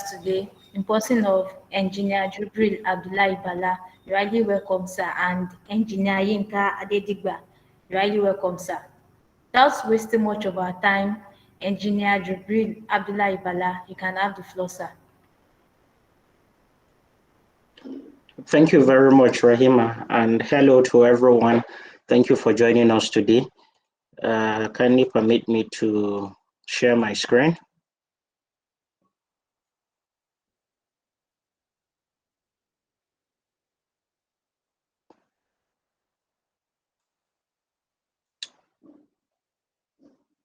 today in person of Engineer Jibril Bala. You're highly welcome, sir, and Engineer Yinka Adedigba. You're highly welcome, sir. Without wasting much of our time, Engineer Jibril Bala, you can have the floor, sir. Thank you very much, Rahima, and hello to everyone. Thank you for joining us today. Kindly permit me to share my screen.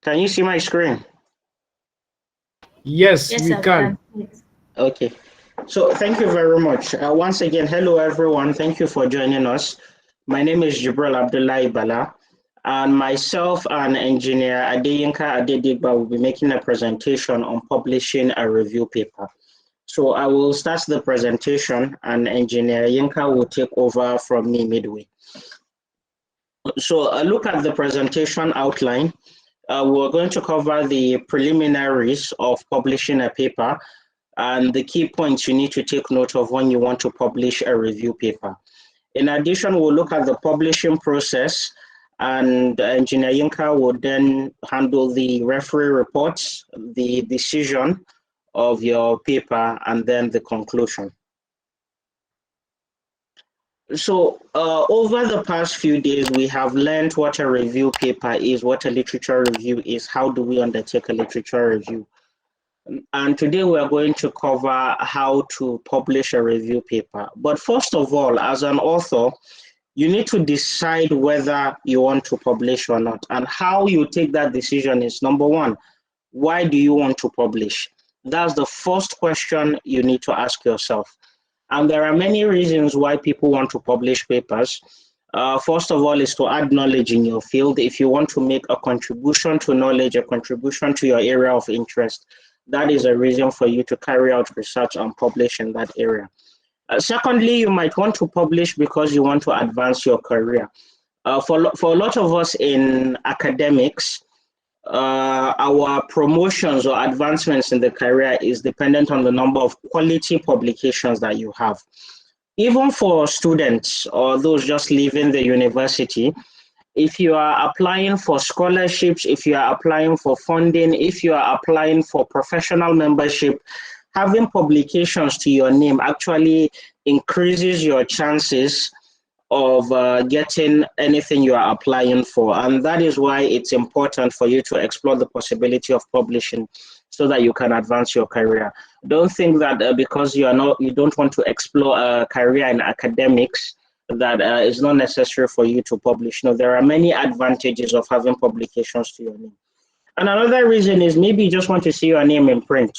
Can you see my screen? Yes, we can. Okay. So thank you very much. Once again, hello everyone. Thank you for joining us. My name is Jibril Bala, and myself and engineer Adeyinka Adedigba will be making a presentation on publishing a review paper. So I will start the presentation and engineer Yinka will take over from me midway. So a look at the presentation outline. We're going to cover the preliminaries of publishing a paper and the key points you need to take note of when you want to publish a review paper. In addition, we'll look at the publishing process, and Engineer Yinka will then handle the referee reports, the decision of your paper, and then the conclusion. So over the past few days, we have learned what a review paper is, what a literature review is, how do we undertake a literature review. And today we are going to cover how to publish a review paper. But first of all, as an author, you need to decide whether you want to publish or not. And how you take that decision is, number one, why do you want to publish? That's the first question you need to ask yourself. And there are many reasons why people want to publish papers. First of all is to add knowledge in your field. If you want to make a contribution to knowledge, a contribution to your area of interest, that is a reason for you to carry out research and publish in that area. Secondly, you might want to publish because you want to advance your career. For a lot of us in academics, our promotions or advancements in the career is dependent on the number of quality publications that you have. Even for students or those just leaving the university, if you are applying for scholarships, if you are applying for funding, if you are applying for professional membership, having publications to your name actually increases your chances of getting anything you are applying for. And that is why it's important for you to explore the possibility of publishing so that you can advance your career. Don't think that because you don't want to explore a career in academics, that is not necessary for you to publish. No, there are many advantages of having publications to your name. And another reason is maybe you just want to see your name in print.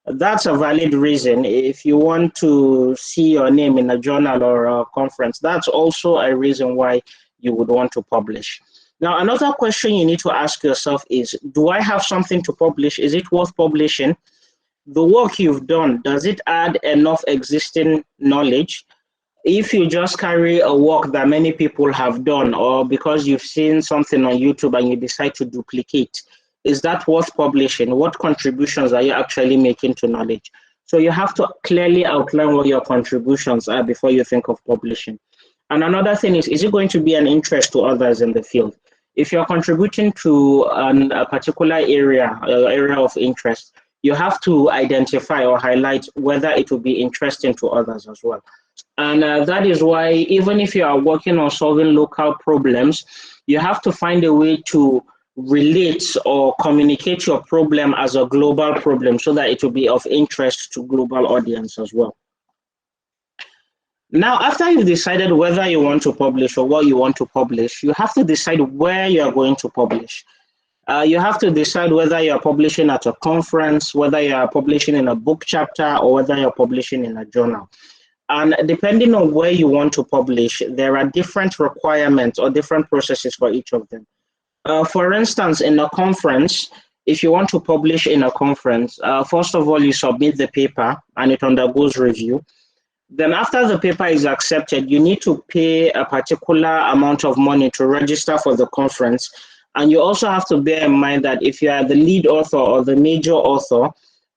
That's a valid reason. If you want to see your name in a journal or a conference, that's also a reason why you would want to publish. Now, another question you need to ask yourself is, do I have something to publish? Is it worth publishing? The work you've done, does it add enough existing knowledge? If you just carry a work that many people have done, or because you've seen something on YouTube and you decide to duplicate, is that worth publishing? What contributions are you actually making to knowledge? So you have to clearly outline what your contributions are before you think of publishing. And another thing is it going to be an interest to others in the field? If you're contributing to a particular area of interest, you have to identify or highlight whether it will be interesting to others as well. And that is why even if you are working on solving local problems, you have to find a way to relate or communicate your problem as a global problem so that it will be of interest to global audience as well. Now, after you've decided whether you want to publish or what you want to publish, you have to decide where you're going to publish. You have to decide whether you're publishing at a conference, whether you're publishing in a book chapter, or whether you're publishing in a journal. And depending on where you want to publish, there are different requirements or different processes for each of them. For instance, in a conference, if you want to publish in a conference, first of all, you submit the paper and it undergoes review. Then after the paper is accepted, you need to pay a particular amount of money to register for the conference. And you also have to bear in mind that if you are the lead author or the major author,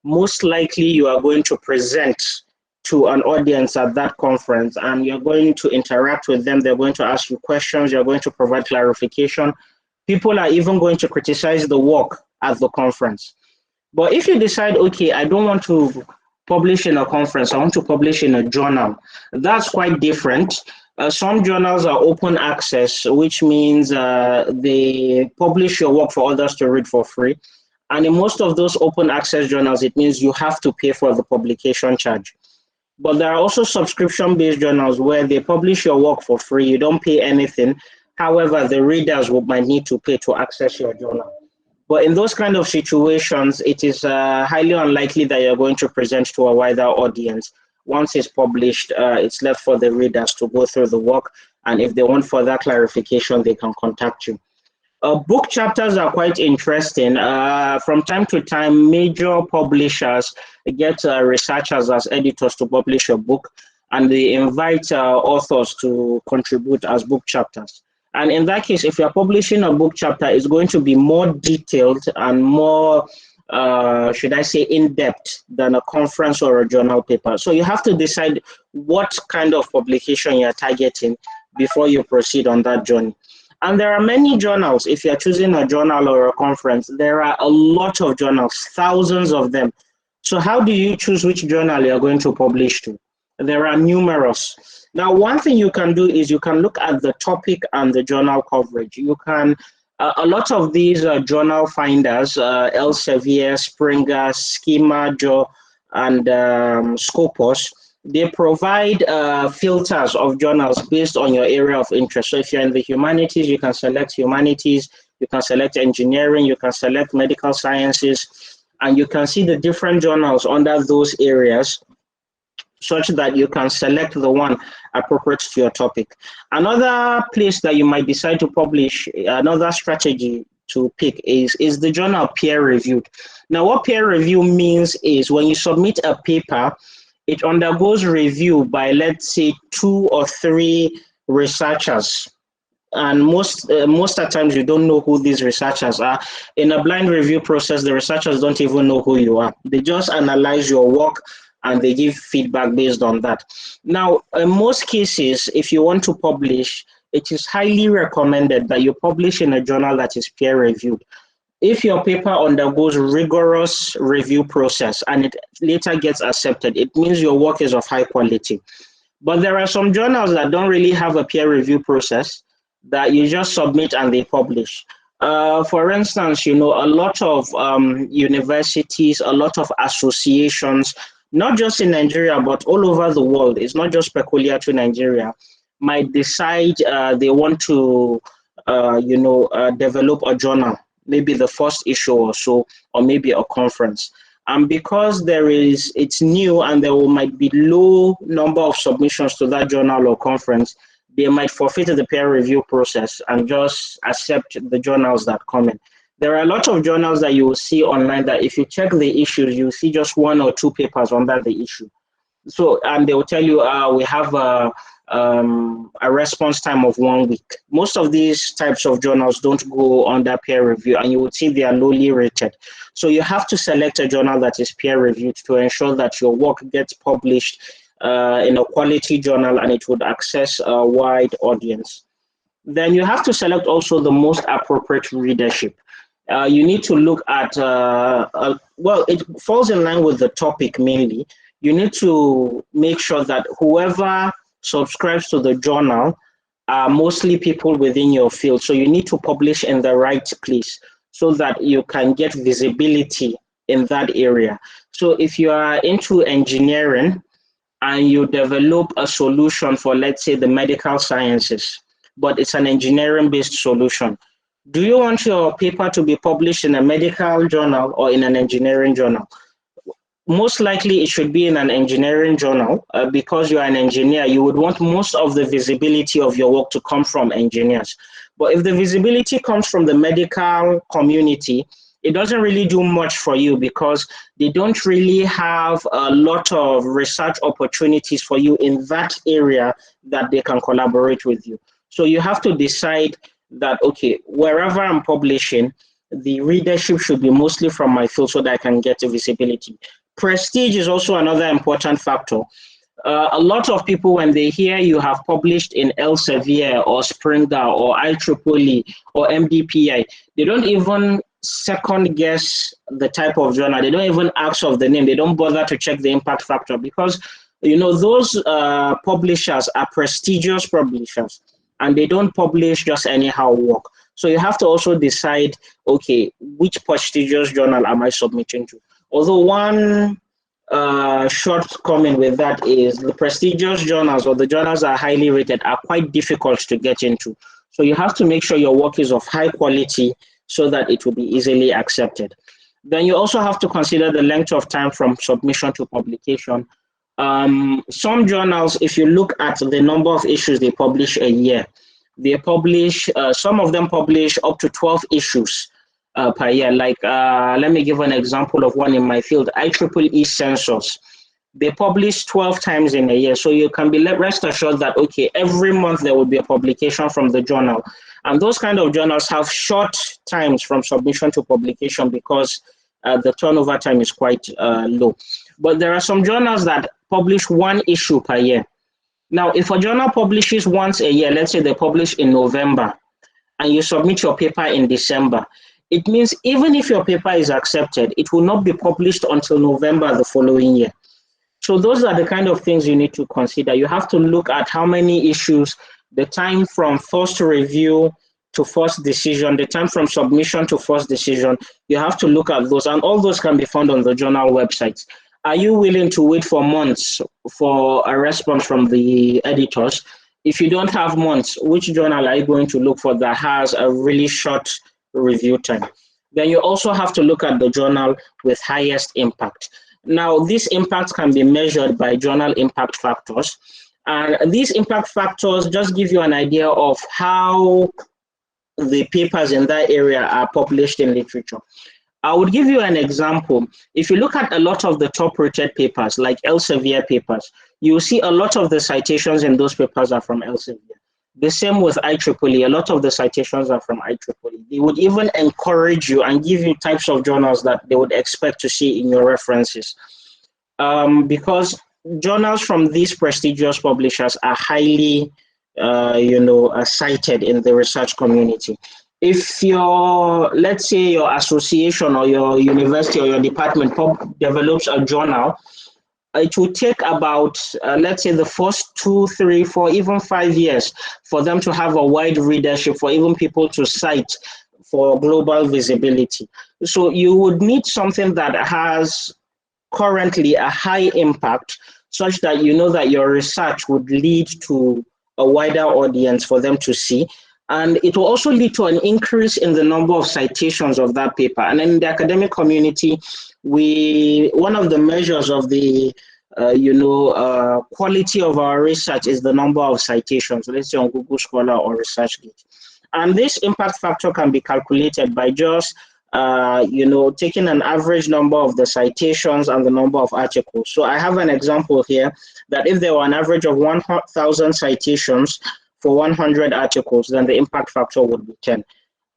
most likely you are going to present to an audience at that conference, and you're going to interact with them. They're going to ask you questions. You're going to provide clarification. People are even going to criticize the work at the conference. But if you decide, okay, I don't want to publish in a conference, I want to publish in a journal, that's quite different. Some journals are open access, which means they publish your work for others to read for free. And in most of those open access journals, it means you have to pay for the publication charge. But there are also subscription-based journals where they publish your work for free. You don't pay anything. However, the readers might need to pay to access your journal. But in those kind of situations, it is highly unlikely that you're going to present to a wider audience. Once it's published, it's left for the readers to go through the work. And if they want further clarification, they can contact you. Book chapters are quite interesting. From time to time, major publishers get researchers as editors to publish a book, and they invite authors to contribute as book chapters. And in that case, if you're publishing a book chapter, it's going to be more detailed and more, should I say, in-depth than a conference or a journal paper. So you have to decide what kind of publication you're targeting before you proceed on that journey. And there are many journals. If you're choosing a journal or a conference, there are a lot of journals, thousands of them. So how do you choose which journal you're going to publish to? There are numerous. Now, one thing you can do is you can look at the topic and the journal coverage. You can, a lot of these journal finders, Elsevier, Springer, Schema, Joe, and Scopus, they provide filters of journals based on your area of interest. So if you're in the humanities, you can select humanities, you can select engineering, you can select medical sciences, and you can see the different journals under those areas such that you can select the one appropriate to your topic. Another place that you might decide to publish, another strategy to pick is the journal peer reviewed. Now, what peer review means is when you submit a paper, it undergoes review by, let's say, 2 or 3 researchers. And most of the times you don't know who these researchers are. In a blind review process, the researchers don't even know who you are. They just analyze your work and they give feedback based on that. Now, in most cases, if you want to publish, it is highly recommended that you publish in a journal that is peer reviewed. If your paper undergoes rigorous review process and it later gets accepted, it means your work is of high quality. But there are some journals that don't really have a peer review process that you just submit and they publish. For instance, you know, a lot of universities, a lot of associations, not just in Nigeria, but all over the world, it's not just peculiar to Nigeria, might decide they want to, develop a journal, maybe the first issue or so, or maybe a conference. And because it's new and there might be low number of submissions to that journal or conference, they might forfeit the peer review process and just accept the journals that come in. There are a lot of journals that you will see online that if you check the issues, you see just 1 or 2 papers under the issue. So, and they will tell you, we have a response time of 1 week. Most of these types of journals don't go under peer review, and you would see they are lowly rated. So you have to select a journal that is peer reviewed to ensure that your work gets published in a quality journal and it would access a wide audience. Then you have to select also the most appropriate readership. You need to look at, well, it falls in line with the topic mainly. You need to make sure that whoever subscribes to the journal are mostly people within your field. So you need to publish in the right place so that you can get visibility in that area. So if you are into engineering and you develop a solution for, let's say, the medical sciences, but it's an engineering-based solution, do you want your paper to be published in a medical journal or in an engineering journal? Most likely it should be in an engineering journal because you're an engineer. You would want most of the visibility of your work to come from engineers. But if the visibility comes from the medical community, it doesn't really do much for you because they don't really have a lot of research opportunities for you in that area that they can collaborate with you. So you have to decide that, okay, wherever I'm publishing, The readership should be mostly from my field so that I can get visibility. Prestige is also another important factor. A lot of people, when they hear you have published in Elsevier or Springer or IEEE or MDPI, they don't even second guess the type of journal. They don't even ask of the name. They don't bother to check the impact factor because, you know, those publishers are prestigious publishers and they don't publish just anyhow work. So you have to also decide, okay, which prestigious journal am I submitting to? Although one shortcoming with that is the prestigious journals or the journals that are highly rated are quite difficult to get into. So you have to make sure your work is of high quality so that it will be easily accepted. Then you also have to consider the length of time from submission to publication. Some journals, if you look at the number of issues they publish a year, they publish, some of them publish up to 12 issues per year. Like, let me give an example of one in my field, IEEE Census. They publish 12 times in a year. So you can be rest assured that, okay, every month there will be a publication from the journal. And those kind of journals have short times from submission to publication because the turnover time is quite low. But there are some journals that publish one issue per year. Now, if a journal publishes once a year, let's say they publish in November, and you submit your paper in December, it means even if your paper is accepted, it will not be published until November the following year. So those are the kind of things you need to consider. You have to look at how many issues, the time from first review to first decision, the time from submission to first decision. You have to look at those, and all those can be found on the journal websites. Are you willing to wait for months for a response from the editors? If you don't have months, which journal are you going to look for that has a really short review time? Then you also have to look at the journal with highest impact. Now, these impacts can be measured by journal impact factors. And these impact factors just give you an idea of how the papers in that area are published in literature. I would give you an example. If you look at a lot of the top rated papers, like Elsevier papers, you see a lot of the citations in those papers are from Elsevier. The same with IEEE, a lot of the citations are from IEEE. They would even encourage you and give you types of journals that they would expect to see in your references. Because journals from these prestigious publishers are highly cited in the research community. If your, let's say your association or your university or your department develops a journal, it will take about, let's say the first 2, 3, 4, even 5 years for them to have a wide readership, for even people to cite for global visibility. So you would need something that has currently a high impact such that you know that your research would lead to a wider audience for them to see. And it will also lead to an increase in the number of citations of that paper. And in the academic community, one of the measures of the quality of our research is the number of citations, let's say on Google Scholar or ResearchGate. And this impact factor can be calculated by just taking an average number of the citations and the number of articles. So I have an example here that if there were an average of 1,000 citations for 100 articles, then the impact factor would be 10.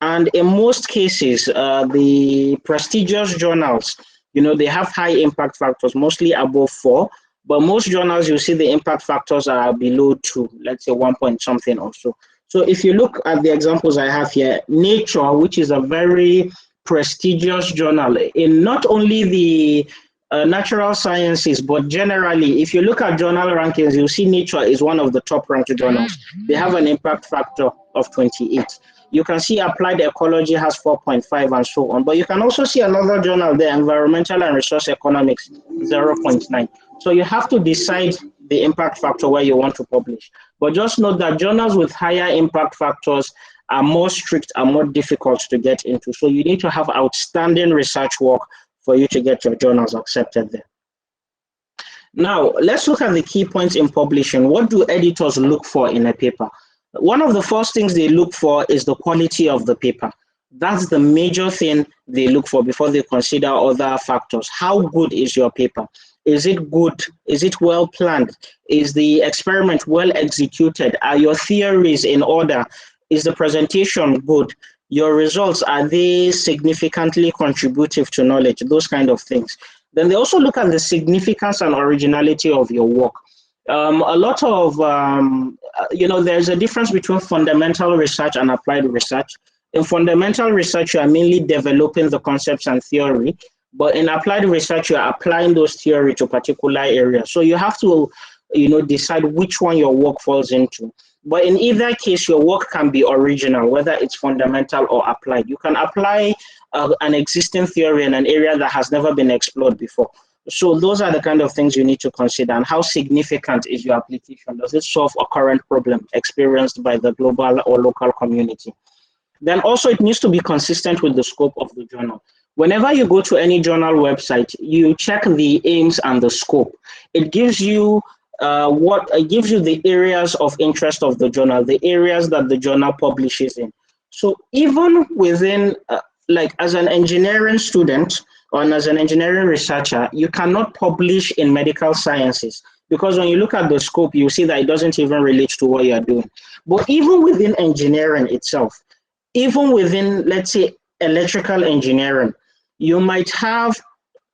And in most cases, the prestigious journals, they have high impact factors, mostly above 4, but most journals, you see the impact factors are below 2, let's say 1 point something or so. So if you look at the examples I have here, Nature, which is a very prestigious journal in not only the natural sciences, but generally, if you look at journal rankings, you see Nature is one of the top ranked journals. They have an impact factor of 28. You can see Applied Ecology has 4.5 and so on, but you can also see another journal there, Environmental and Resource Economics, 0.9. So you have to decide the impact factor where you want to publish. But just note that journals with higher impact factors are more strict and more difficult to get into. So you need to have outstanding research work for you to get your journals accepted there. Now, let's look at the key points in publishing. What do editors look for in a paper? One of the first things they look for is the quality of the paper. That's the major thing they look for before they consider other factors. How good is your paper? Is it good? Is it well planned? Is the experiment well executed? Are your theories in order? Is the presentation good? Your results, are they significantly contributive to knowledge? Those kind of things. Then they also look at the significance and originality of your work. A lot of, there's a difference between fundamental research and applied research. In fundamental research, you are mainly developing the concepts and theory, but in applied research, you are applying those theory to particular areas. So you have to, decide which one your work falls into. But in either case, your work can be original, whether it's fundamental or applied. You can apply an existing theory in an area that has never been explored before. So those are the kind of things you need to consider. And how significant is your application? Does it solve a current problem experienced by the global or local community? Then also it needs to be consistent with the scope of the journal. Whenever you go to any journal website, you check the aims and the scope. It gives you the areas of interest of the journal, the areas that the journal publishes in. So even within, like as an engineering student or as an engineering researcher, you cannot publish in medical sciences because when you look at the scope, you see that it doesn't even relate to what you're doing. But even within engineering itself, even within, let's say, electrical engineering, you might have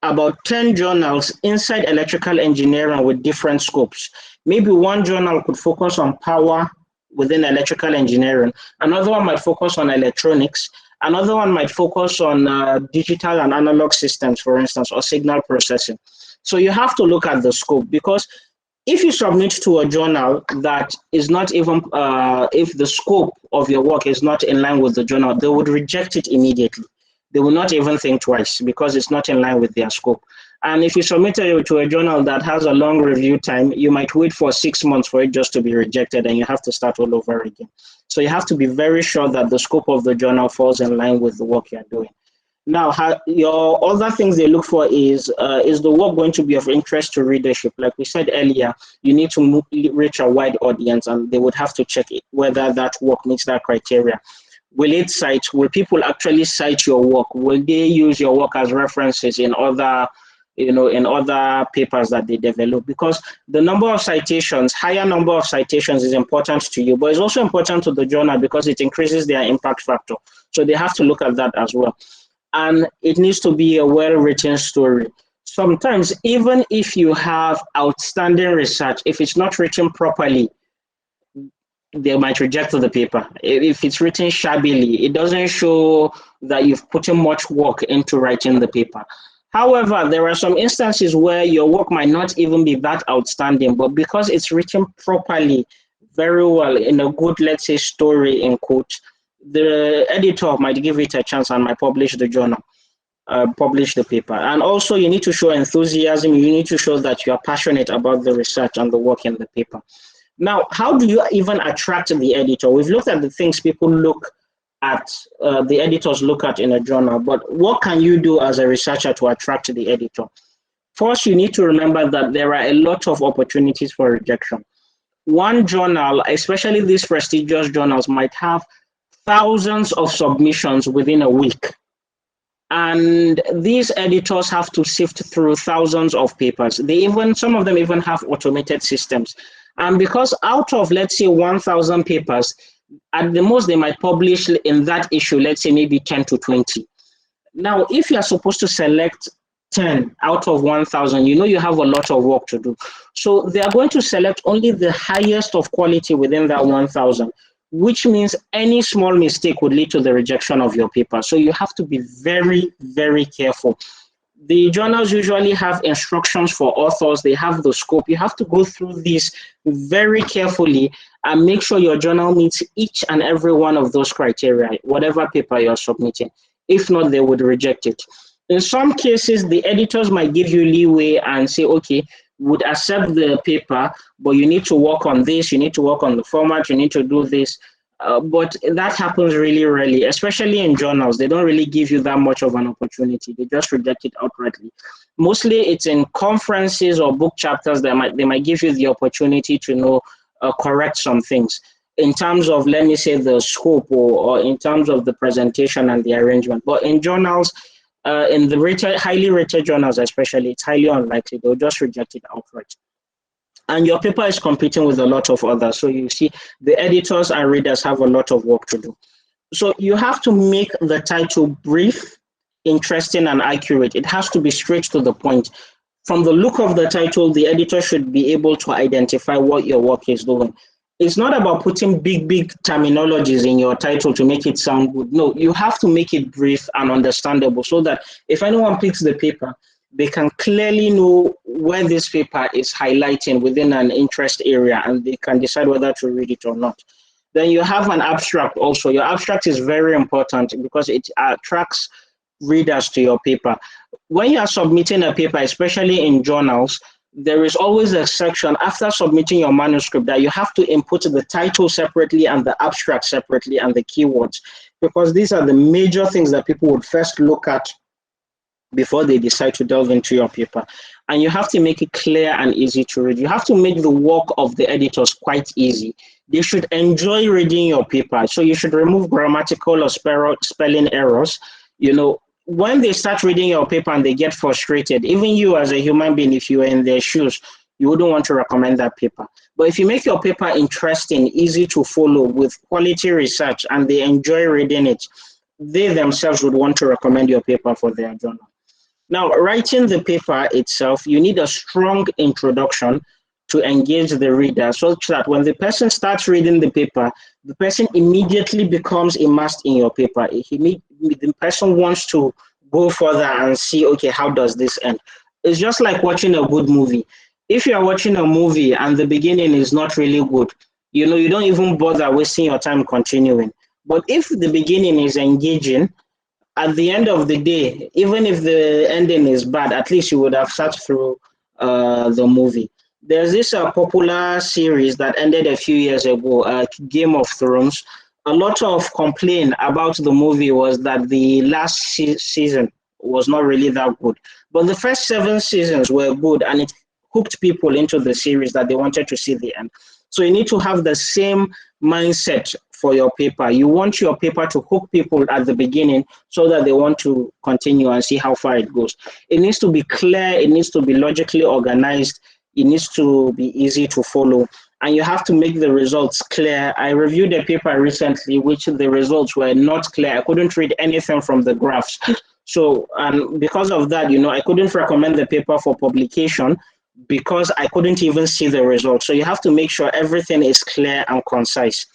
about 10 journals inside electrical engineering with different scopes. Maybe one journal could focus on power within electrical engineering. Another one might focus on electronics. Another one might focus on digital and analog systems, for instance, or signal processing. So you have to look at the scope, because if you submit to a journal that is not even, if the scope of your work is not in line with the journal, they would reject it immediately. They will not even think twice because it's not in line with their scope. And if you submit it to a journal that has a long review time, you might wait for 6 months for it just to be rejected, and you have to start all over again. So you have to be very sure that the scope of the journal falls in line with the work you're doing. Now, your other things they look for is the work going to be of interest to readership? Like we said earlier, you need to reach a wide audience, and they would have to check whether that work meets that criteria. Will people actually cite your work? Will they use your work as references in other, in other papers that they develop? Because the number of citations, higher number of citations is important to you, but it's also important to the journal because it increases their impact factor. So they have to look at that as well. And it needs to be a well-written story. Sometimes, even if you have outstanding research, if it's not written properly, they might reject the paper. If it's written shabbily, it doesn't show that you've put in much work into writing the paper. However, there are some instances where your work might not even be that outstanding, but because it's written properly, very well, in a good, let's say, story in quote, the editor might give it a chance and might publish the journal, publish the paper. And also you need to show enthusiasm. You need to show that you are passionate about the research and the work in the paper. Now, how do you even attract the editor? We've looked at the things people look at, the editors look at in a journal, but what can you do as a researcher to attract the editor? First, you need to remember that there are a lot of opportunities for rejection. One journal, especially these prestigious journals, might have thousands of submissions within a week. And these editors have to sift through thousands of papers. Some of them even have automated systems. And because out of, let's say, 1,000 papers, at the most they might publish in that issue, let's say maybe 10 to 20. Now, if you are supposed to select 10 out of 1,000, you have a lot of work to do. So they are going to select only the highest of quality within that 1,000, which means any small mistake would lead to the rejection of your paper. So you have to be very, very careful. The journals usually have instructions for authors. They have the scope. You have to go through this very carefully and make sure your journal meets each and every one of those criteria, whatever paper you're submitting. If not, they would reject it. In some cases, the editors might give you leeway and say, okay, would accept the paper, but you need to work on this, you need to work on the format, you need to do this. But that happens really rarely, especially in journals. They don't really give you that much of an opportunity. They just reject it outrightly. Mostly it's in conferences or book chapters that they might give you the opportunity to correct some things in terms of, let me say, the scope or in terms of the presentation and the arrangement. But in journals, in the highly rated journals especially, it's highly unlikely. They'll just reject it outright. And your paper is competing with a lot of others. So you see, the editors and readers have a lot of work to do. So you have to make the title brief, interesting, and accurate. It has to be straight to the point. From the look of the title, the editor should be able to identify what your work is doing. It's not about putting big terminologies in your title to make it sound good. No, you have to make it brief and understandable so that if anyone picks the paper, they can clearly know where this paper is highlighting within an interest area and they can decide whether to read it or not. Then you have an abstract also. Your abstract is very important because it attracts readers to your paper. When you are submitting a paper, especially in journals, there is always a section after submitting your manuscript that you have to input the title separately and the abstract separately and the keywords, because these are the major things that people would first look at before they decide to delve into your paper. And you have to make it clear and easy to read. You have to make the work of the editors quite easy. They should enjoy reading your paper. So you should remove grammatical or spelling errors. You know, when they start reading your paper and they get frustrated, even you as a human being, if you were in their shoes, you wouldn't want to recommend that paper. But if you make your paper interesting, easy to follow with quality research, and they enjoy reading it, they themselves would want to recommend your paper for their journal. Now, writing the paper itself, you need a strong introduction to engage the reader such that when the person starts reading the paper, the person immediately becomes immersed in your paper. The person wants to go further and see, okay, how does this end? It's just like watching a good movie. If you are watching a movie and the beginning is not really good, you know, you don't even bother wasting your time continuing. But if the beginning is engaging, at the end of the day, even if the ending is bad, at least you would have sat through the movie. There's this popular series that ended a few years ago, Game of Thrones. A lot of complaint about the movie was that the last season was not really that good. But the first 7 seasons were good, and it hooked people into the series that they wanted to see the end. So you need to have the same mindset for your paper. You want your paper to hook people at the beginning so that they want to continue and see how far it goes. It needs to be clear, it needs to be logically organized, it needs to be easy to follow, and you have to make the results clear. I reviewed a paper recently which the results were not clear. I couldn't read anything from the graphs. So, and because of that, you know, I couldn't recommend the paper for publication because I couldn't even see the results. So you have to make sure everything is clear and concise.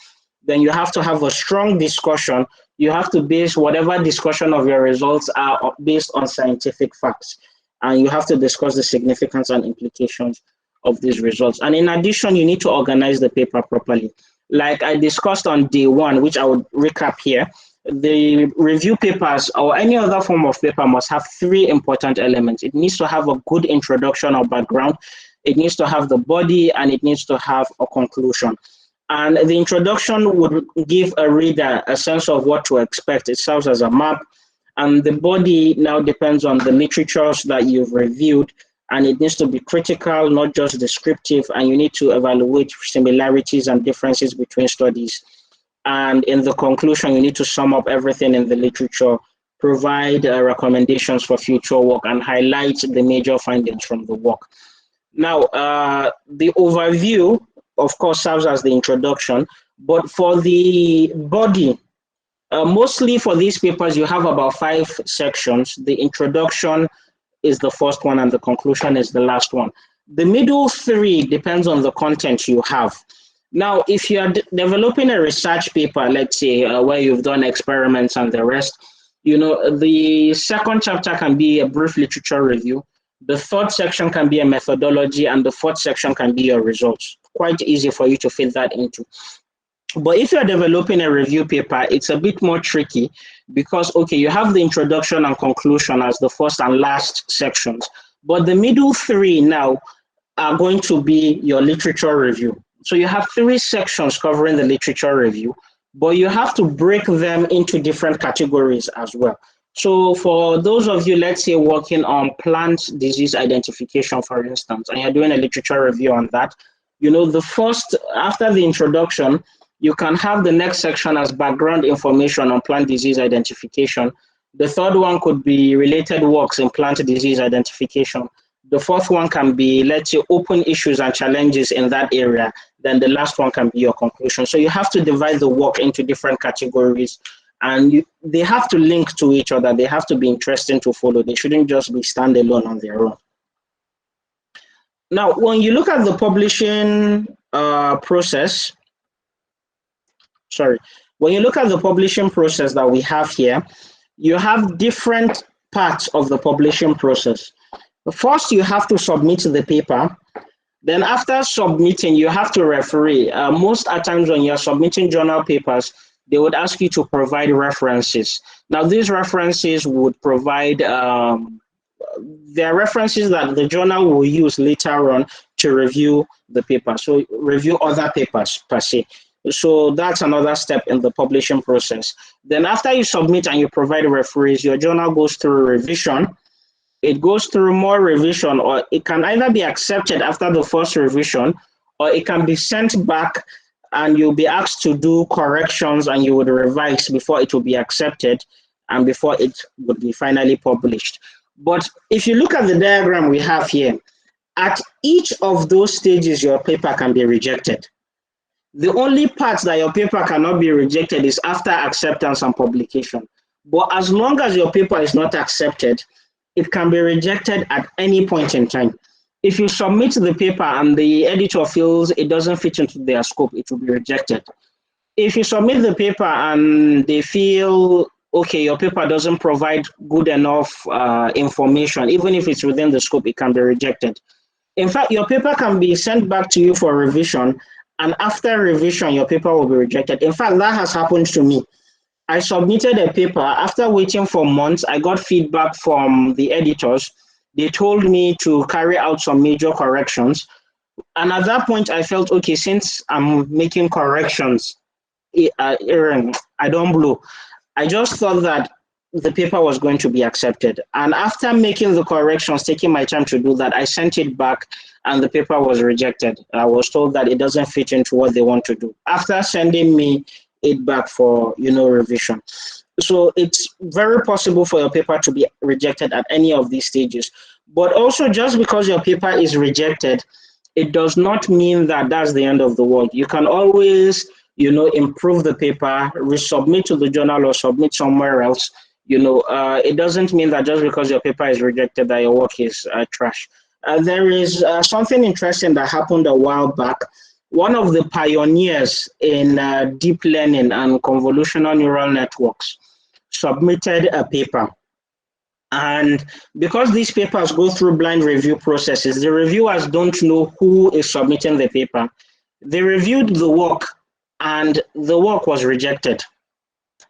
Then you have to have a strong discussion. You have to base whatever discussion of your results are based on scientific facts. And you have to discuss the significance and implications of these results. And in addition, you need to organize the paper properly. Like I discussed on day 1, which I would recap here, the review papers or any other form of paper must have 3 important elements. It needs to have a good introduction or background, it needs to have the body, and it needs to have a conclusion. And the introduction would give a reader a sense of what to expect. It serves as a map. And the body now depends on the literatures that you've reviewed, and it needs to be critical, not just descriptive, and you need to evaluate similarities and differences between studies. And in the conclusion, you need to sum up everything in the literature, provide recommendations for future work, and highlight the major findings from the work. Now, the overview, of course, serves as the introduction, but for the body, mostly for these papers, you have about 5 sections. The introduction is the first one, and the conclusion is the last one. The middle 3 depends on the content you have. Now, if you are developing a research paper, let's say where you've done experiments and the rest, you know, the second chapter can be a brief literature review. The third section can be a methodology, and the fourth section can be your results. Quite easy for you to fit that into. But if you're developing a review paper, it's a bit more tricky because, okay, you have the introduction and conclusion as the first and last sections, but the middle 3 now are going to be your literature review. So you have 3 sections covering the literature review, but you have to break them into different categories as well. So for those of you, let's say, working on plant disease identification, for instance, and you're doing a literature review on that, you know, the first, after the introduction, you can have the next section as background information on plant disease identification. The third one could be related works in plant disease identification. The fourth one can be, let's say, open issues and challenges in that area. Then the last one can be your conclusion. So you have to divide the work into different categories and they have to link to each other. They have to be interesting to follow. They shouldn't just be standalone on their own. Now, when you look at the publishing process, when you look at the publishing process that we have here, you have different parts of the publishing process. First, you have to submit the paper. Then after submitting, you have to referee. Most at times when you're submitting journal papers, they would ask you to provide references. Now, these references would provide, there are references that the journal will use later on to review the paper. So review other papers per se. So that's another step in the publishing process. Then after you submit and you provide referees, your journal goes through revision. It goes through more revision, or it can either be accepted after the first revision, or it can be sent back and you'll be asked to do corrections and you would revise before it will be accepted and before it would be finally published. But if you look at the diagram we have here, at each of those stages, your paper can be rejected. The only part that your paper cannot be rejected is after acceptance and publication. But as long as your paper is not accepted, it can be rejected at any point in time. If you submit the paper and the editor feels it doesn't fit into their scope, it will be rejected. If you submit the paper and they feel, okay, your paper doesn't provide good enough information, even if it's within the scope, it can be rejected. In fact, your paper can be sent back to you for revision, and after revision, your paper will be rejected. In fact, that has happened to me. I submitted a paper. After waiting for months, I got feedback from the editors. They told me to carry out some major corrections. And at that point, I felt, okay, since I'm making corrections, I don't blow. I just thought that the paper was going to be accepted. And after making the corrections, taking my time to do that, I sent it back and the paper was rejected. I was told that it doesn't fit into what they want to do. After sending me it back for, revision. So it's very possible for your paper to be rejected at any of these stages. But also, just because your paper is rejected, it does not mean that that's the end of the world. You can always, improve the paper, resubmit to the journal or submit somewhere else. It doesn't mean that just because your paper is rejected that your work is trash. There is something interesting that happened a while back. One of the pioneers in deep learning and convolutional neural networks submitted a paper. And because these papers go through blind review processes, the reviewers don't know who is submitting the paper. They reviewed the work and the work was rejected.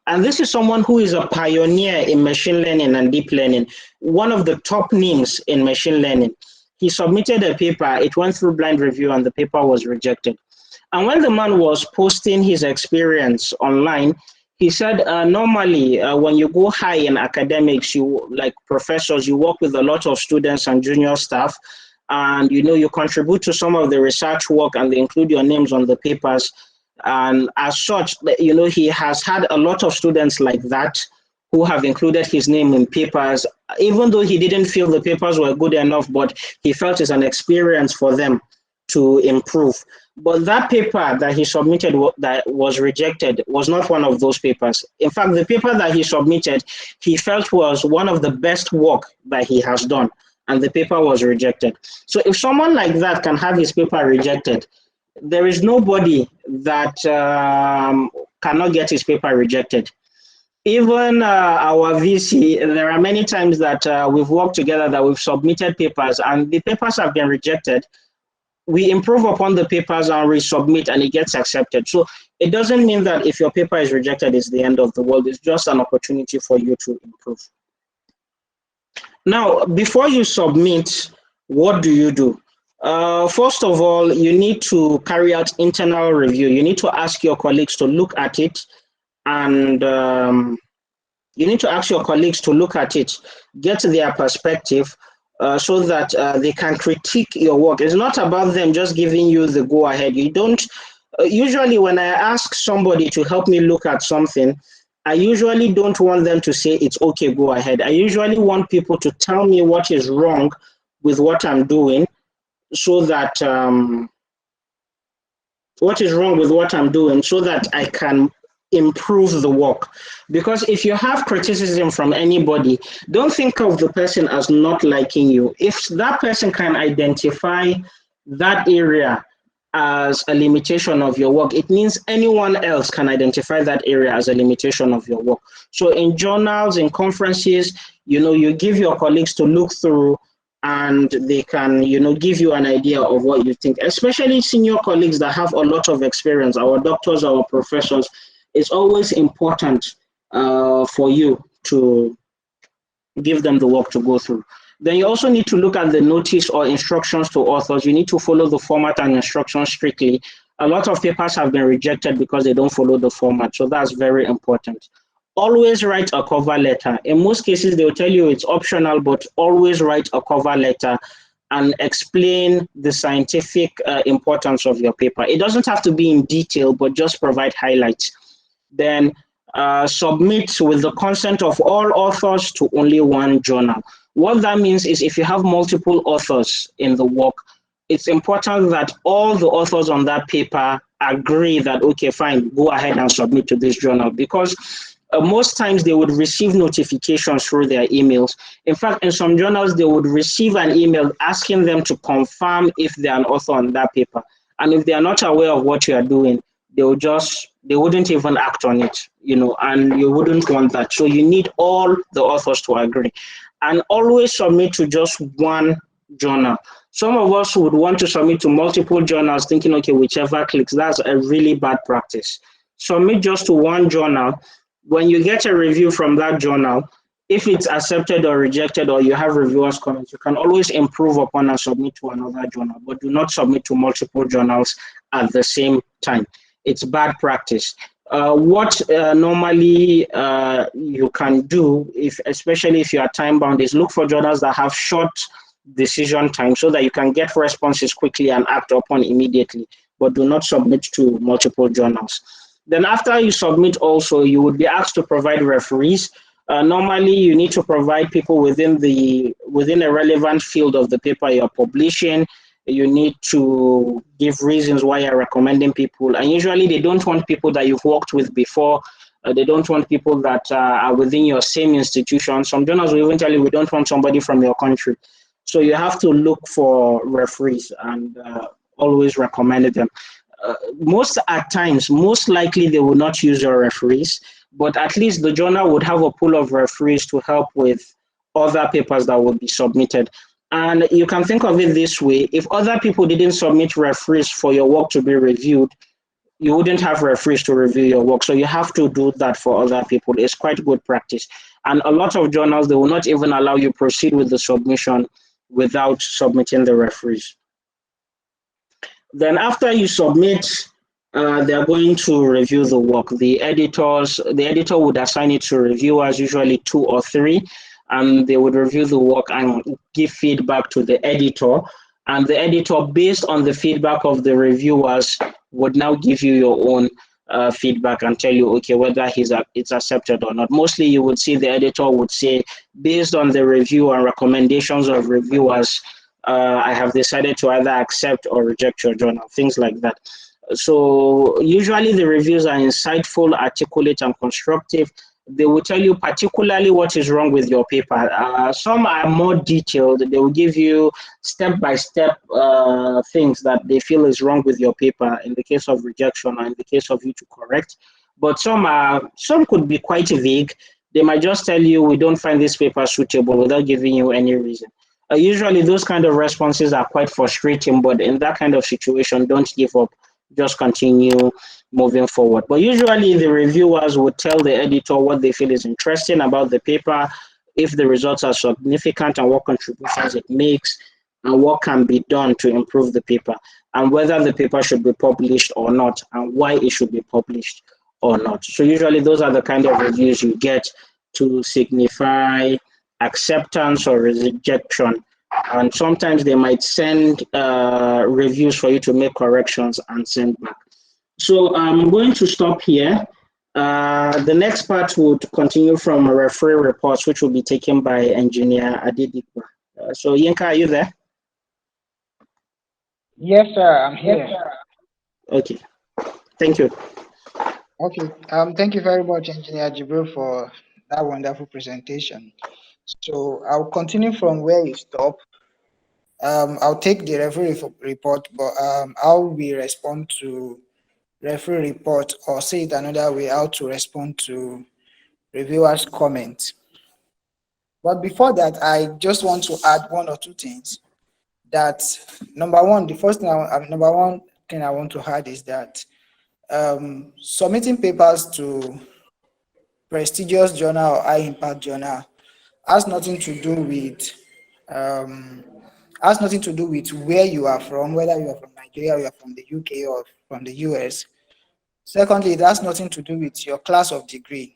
And this is someone who is a pioneer in machine learning and deep learning, one of the top names in machine learning. He submitted a paper, it went through blind review and the paper was rejected. And when the man was posting his experience online, he said, normally when you go high in academics, you like professors, you work with a lot of students and junior staff, and you contribute to some of the research work and they include your names on the papers. And as such, he has had a lot of students like that who have included his name in papers, even though he didn't feel the papers were good enough, but he felt it's an experience for them to improve. But that paper that he submitted that was rejected was not one of those papers. In fact, the paper that he submitted, he felt was one of the best work that he has done, and the paper was rejected. So if someone like that can have his paper rejected, there is nobody that cannot get his paper rejected. Even our VC, there are many times that we've worked together that we've submitted papers and the papers have been rejected. We improve upon the papers and resubmit and it gets accepted. So it doesn't mean that if your paper is rejected, it's the end of the world. It's just an opportunity for you to improve. Now, before you submit, what do? First of all, you need to carry out internal review. You need to ask your colleagues to look at it and get their perspective so that they can critique your work. It's not about them just giving you the go ahead. You don't, usually when I ask somebody to help me look at something, I usually don't want them to say it's okay, go ahead. I usually want people to tell me what is wrong with what I'm doing so that I can improve the work. Because if you have criticism from anybody, don't think of the person as not liking you. If that person can identify that area as a limitation of your work, it means anyone else can identify that area as a limitation of your work. So in journals, in conferences, you give your colleagues to look through, and they can, give you an idea of what you think, especially senior colleagues that have a lot of experience, our doctors, our professors. It's always important for you to give them the work to go through. Then you also need to look at the notice or instructions to authors. You need to follow the format and instructions strictly. A lot of papers have been rejected because they don't follow the format, so that's very important. Always write a cover letter. In most cases, they will tell you it's optional, but always write a cover letter and explain the scientific importance of your paper. It doesn't have to be in detail, but just provide highlights. Then submit with the consent of all authors to only one journal. What that means is if you have multiple authors in the work, it's important that all the authors on that paper agree that, okay, fine, go ahead and submit to this journal, because most times they would receive notifications through their emails. In fact, in some journals, they would receive an email asking them to confirm if they're an author on that paper. And if they are not aware of what you are doing, they wouldn't even act on it, and you wouldn't want that. So you need all the authors to agree. And always submit to just one journal. Some of us would want to submit to multiple journals thinking, okay, whichever clicks. That's a really bad practice. Submit just to one journal. When you get a review from that journal, if it's accepted or rejected, or you have reviewers' comments, you can always improve upon and submit to another journal, but do not submit to multiple journals at the same time. It's bad practice. What normally you can do, especially if you are time bound, is look for journals that have short decision time so that you can get responses quickly and act upon immediately, but do not submit to multiple journals. Then after you submit also, you would be asked to provide referees. Normally, you need to provide people within a relevant field of the paper you're publishing. You need to give reasons why you're recommending people. And usually they don't want people that you've worked with before. They don't want people that are within your same institution. Some journals will even tell you, we don't want somebody from your country. So you have to look for referees and always recommend them. Most likely they will not use your referees, but at least the journal would have a pool of referees to help with other papers that will be submitted. And you can think of it this way: if other people didn't submit referees for your work to be reviewed, you wouldn't have referees to review your work. So you have to do that for other people. It's quite good practice. And a lot of journals, they will not even allow you proceed with the submission without submitting the referees. Then after you submit, they're going to review the work. The editor would assign it to reviewers, usually 2 or 3, and they would review the work and give feedback to the editor. And the editor, based on the feedback of the reviewers, would now give you your own feedback and tell you, okay, whether it's accepted or not. Mostly you would see the editor would say, based on the review and recommendations of reviewers, I have decided to either accept or reject your journal, things like that. So usually the reviews are insightful, articulate, and constructive. They will tell you particularly what is wrong with your paper. Some are more detailed. They will give you step-by-step things that they feel is wrong with your paper in the case of rejection or in the case of you to correct. But some could be quite vague. They might just tell you, we don't find this paper suitable, without giving you any reason. Usually those kind of responses are quite frustrating, but in that kind of situation, don't give up. Just continue moving forward. But usually the reviewers would tell the editor what they feel is interesting about the paper, if the results are significant, and what contributions it makes, and what can be done to improve the paper, and whether the paper should be published or not, and why it should be published or not. So usually those are the kind of reviews you get to signify acceptance or rejection. And sometimes they might send reviews for you to make corrections and send back. So I'm going to stop here. The next part would continue from referee reports, which will be taken by engineer Adedigba. So Yinka, are you there? Yes, sir, I'm here. Okay, thank you. Okay. Thank you very much, Engineer Jibril, for that wonderful presentation. So I'll continue from where you stop. I'll take the referee report, but how we respond to referee report, or say it another way, how to respond to reviewers' comments. But before that, I just want to add one or two things. That number one, the first thing number one thing I want to add is that submitting papers to prestigious journal or high impact journal has nothing to do with um, where you are from, whether you are from Nigeria or you are from the UK or from the US. Secondly, it has nothing to do with your class of degree.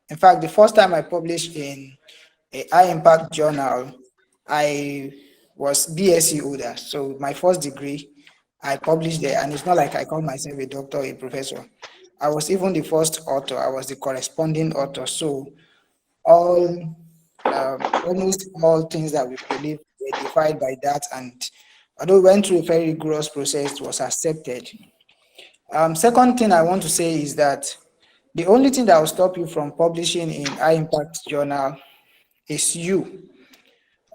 In fact, the first time I published in a high impact journal, I was BSc holder. So my first degree, I published there, and it's not like I call myself a doctor or a professor. I was even the first author. I was the corresponding author. So all almost all things that we believe were defined by that, and although we went through a very rigorous process, it was accepted. Second thing I want to say is that the only thing that will stop you from publishing in high impact journal is you.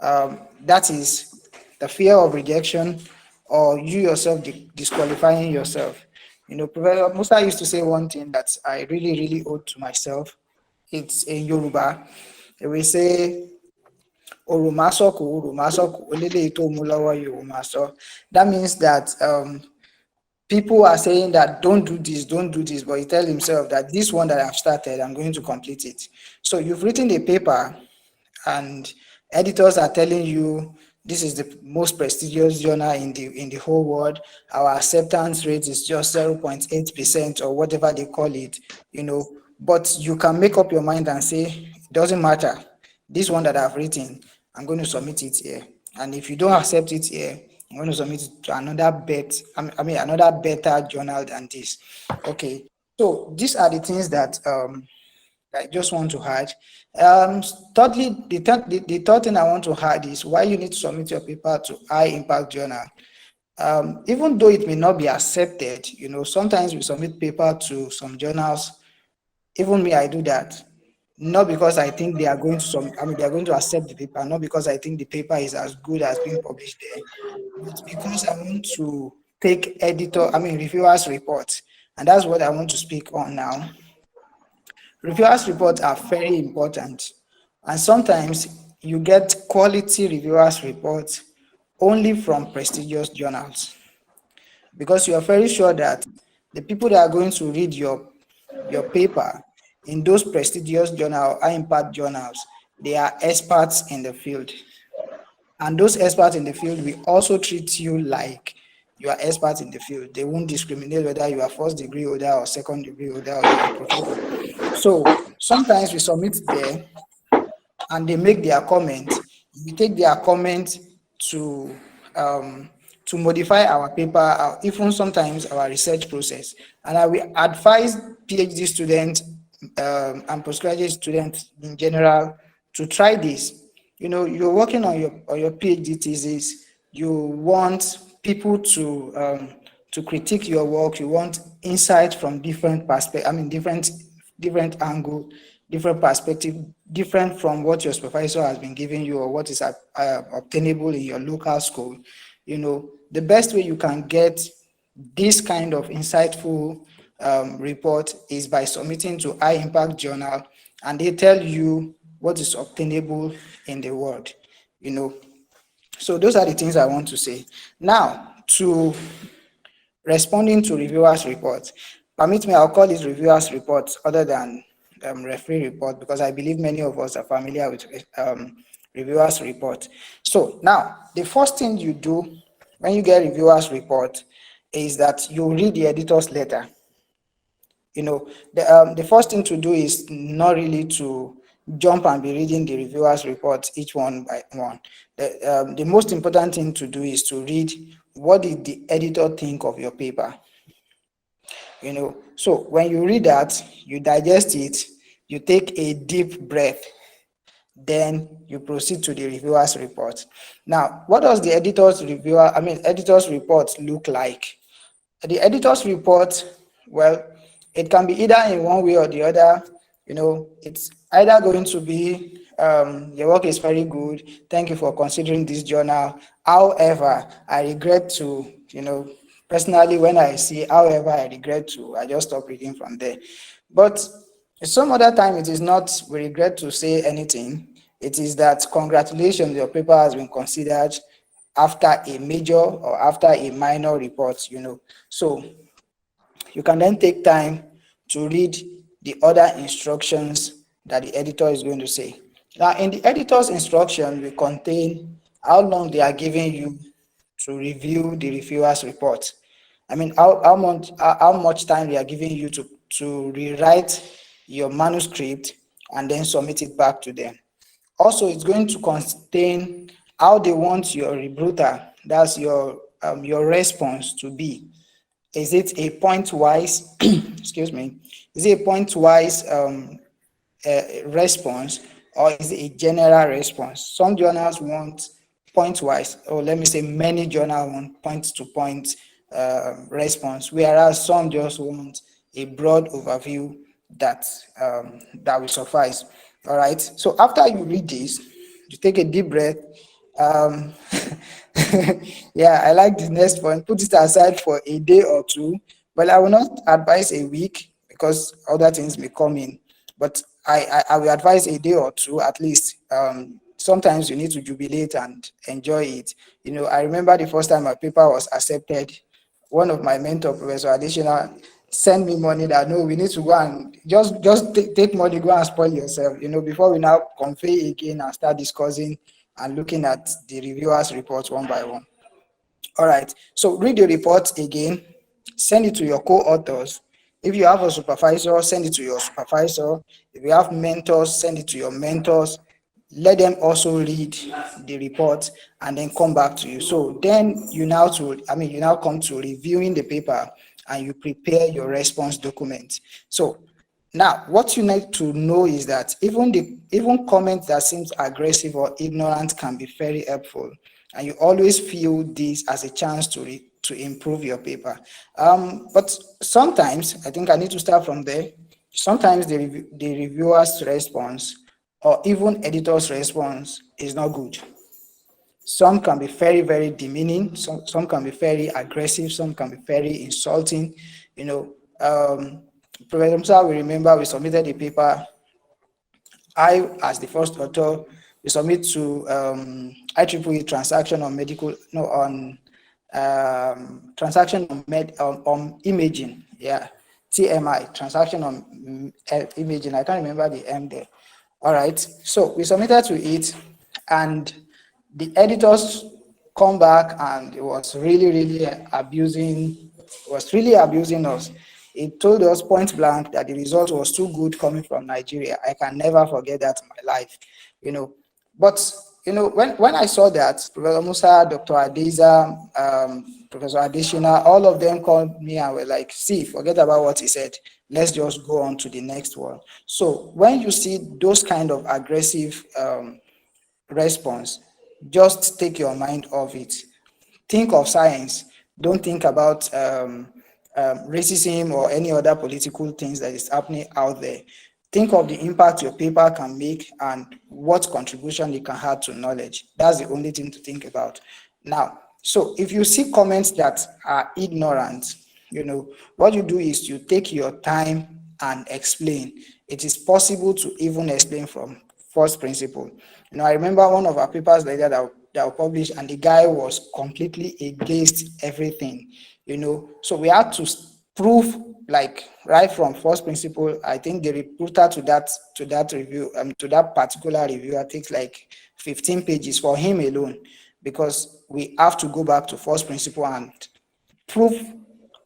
That is the fear of rejection, or you yourself disqualifying yourself. You know, Professor Musa used to say one thing that I really owe to myself. It's in Yoruba. He will say, Orumasoku, Orumasoku, Olele ito mulawa Yorumaso. That means that people are saying that don't do this, but he tells himself that this one that I've started, I'm going to complete it. So you've written a paper, and editors are telling you this is the most prestigious journal in the whole world. Our acceptance rate is just 0.8% or whatever they call it, you know. But you can make up your mind and say, it doesn't matter. This one that I've written, I'm going to submit it here. And if you don't accept it here, I'm going to submit it to another better journal than this. Okay. So these are the things that I just want to add. Thirdly, the third thing I want to add is why you need to submit your paper to high impact journal. Even though it may not be accepted, you know, sometimes we submit paper to some journals. Even me, I do that. Not because I think they are going to they are going to accept the paper, not because I think the paper is as good as being published there, but because I want to take reviewers' reports. And that's what I want to speak on now. Reviewers' reports are very important, and sometimes you get quality reviewers' reports only from prestigious journals, because you are very sure that the people that are going to read your paper in those prestigious journal, high impact journals, they are experts in the field. And those experts in the field will also treat you like you are experts in the field. They won't discriminate whether you are first degree holder or second degree holder or you are a professor. So sometimes we submit there and they make their comment. We take their comment to modify our paper, even sometimes our research process. And I will advise PhD students and postgraduate students in general to try this. You know, you're working on your PhD thesis. You want people to critique your work. You want insight from different perspective. Different angle, different perspective, different from what your supervisor has been giving you or what is obtainable in your local school. You know, the best way you can get this kind of insightful report is by submitting to high impact journal, and they tell you what is obtainable in the world, you know. So those are the things I want to say. Now, to responding to reviewers' reports. Permit me, I'll call it reviewers' reports other than referee report, because I believe many of us are familiar with reviewers' report. So now, the first thing you do when you get reviewers' report is that you read the editor's letter. You know, the first thing to do is not really to jump and be reading the reviewers' reports each one by one. The most important thing to do is to read what did the editor think of your paper. You know, so when you read that, you digest it, you take a deep breath, then you proceed to the reviewer's report. Now, what does the editor's report look like? The editor's report, well, It can be either in one way or the other. It's either going to be your work is very good, thank you for considering this journal. However, I regret to, personally, when I see however, I regret to, I just stop reading from there. But some other time it is not we regret to say anything. It is that congratulations, your paper has been considered after a major or after a minor report. So you can then take time to read the other instructions that the editor is going to say. Now, in the editor's instruction, we contain how long they are giving you to review the reviewer's report. I mean, how much time they are giving you to rewrite your manuscript and then submit it back to them. Also, it's going to contain how they want your rebuttal, that's your response, to be. Is it a point-wise, excuse me, is it a point-wise response, or is it a general response? Some journals want point-wise, or let me say many journals want point-to-point response, whereas some just want a broad overview that will suffice. All right. So after you read this, you take a deep breath. Um, yeah, I like the next one. Put it aside for a day or two, but I will not advise a week because other things may come in. But I will advise a day or two at least. Sometimes you need to jubilate and enjoy it. I remember the first time my paper was accepted. One of my mentor, Professor Adeyinka, send me money that no, we need to go and just take money, go and spoil yourself, before we now convey again and start discussing and looking at the reviewers' reports one by one. All right, so read the report again, send it to your co-authors. If you have a supervisor, send it to your supervisor. If you have mentors, send it to your mentors. Let them also read the report and then come back to you. So then you now come to reviewing the paper and you prepare your response document. So now what you need to know is that even comments that seems aggressive or ignorant can be very helpful, and you always feel this as a chance to improve your paper. But sometimes, I think I need to start from there. Sometimes the reviewer's response or even editor's response is not good. Some can be very, very demeaning. Some can be very aggressive. Some can be very insulting. Professor Musa, we remember we submitted a paper. I, as the first author, we submit to IEEE transaction on transaction on imaging. Yeah, TMI, transaction on imaging. I can't remember the M there. All right, so we submitted to it, and the editors come back, and it was really abusing us. It told us point blank that the result was too good coming from Nigeria. I can never forget that in my life, But when I saw that, Professor Musa, Dr. Adeyinka, Professor Adeshina, all of them called me and were like, "See, forget about what he said. Let's just go on to the next one." So when you see those kind of aggressive response, just take your mind off it. Think of science. Don't think about racism or any other political things that is happening out there. Think of the impact your paper can make and what contribution it can have to knowledge. That's the only thing to think about. Now, so if you see comments that are ignorant, what you do is you take your time and explain. It is possible to even explain from first principle. I remember one of our papers like that were published, and the guy was completely against everything, So we had to prove, like, right from first principle. I think the reporter to that review, to that particular reviewer takes like 15 pages for him alone, because we have to go back to first principle and prove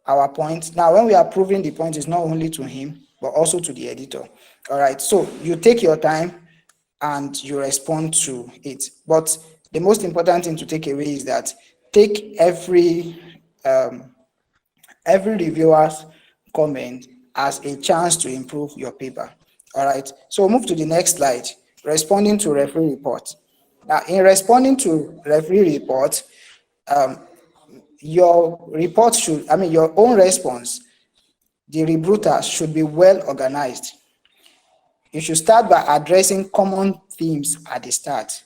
our point. Now, when we are proving the point, it's not only to him, but also to the editor. All right, so you take your time and you respond to it. But the most important thing to take away is that take every reviewer's comment as a chance to improve your paper. All right, so we'll move to the next slide. Responding to referee report. Now, in responding to referee report, your report your own response the rebuttal should be well organized. You should start by addressing common themes at the start,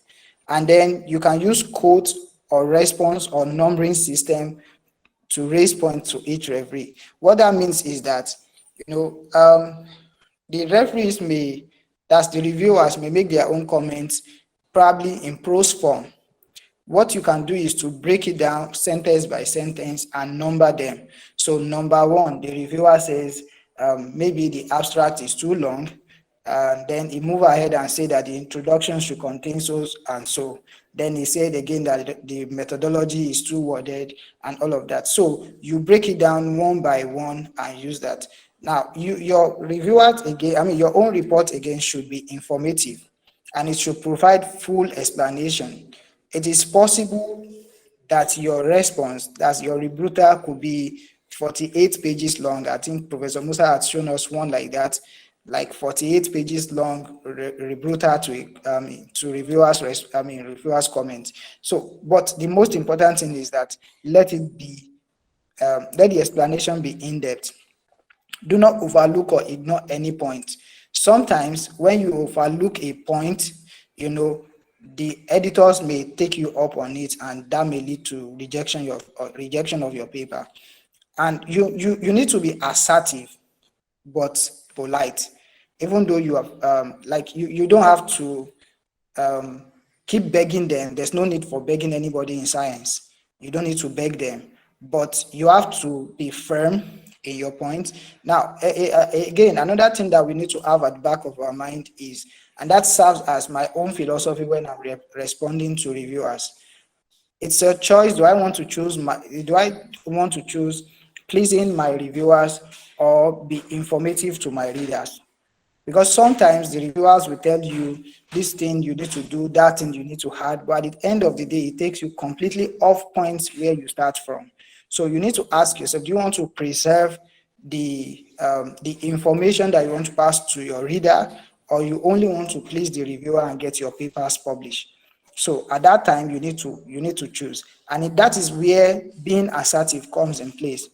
and then you can use quotes or response or numbering system to raise points to each referee. What that means is that, the referees may, that's the reviewers, may make their own comments probably in prose form. What you can do is to break it down sentence by sentence and number them. So number one, the reviewer says maybe the abstract is too long, and then he move ahead and say that the introduction should contain so and so. Then he said again that the methodology is too worded and all of that. So you break it down one by one and use that. Now, your reviewers again, your own report again should be informative, and it should provide full explanation. It is possible that your response, that's your rebuttal, could be 48 pages long. I think Professor Musa had shown us one like that, like 48 pages long rebuttal to reviewers' comments. So, but the most important thing is that let the explanation be in depth. Do not overlook or ignore any point. Sometimes when you overlook a point, the editors may take you up on it, and that may lead to rejection of your paper. And you need to be assertive but polite, even though you have you don't have to keep begging them. There's no need for begging anybody in science. You don't need to beg them, but you have to be firm in your point. Now, again, another thing that we need to have at the back of our mind is, and that serves as my own philosophy when I'm responding to reviewers. It's a choice. Do I want to choose pleasing my reviewers or be informative to my readers? Because sometimes the reviewers will tell you this thing you need to do, that thing you need to add, but at the end of the day, it takes you completely off points where you start from. So you need to ask yourself, do you want to preserve the information that you want to pass to your reader, or you only want to please the reviewer and get your papers published? So at that time, you need to choose, and that is where being assertive comes in place.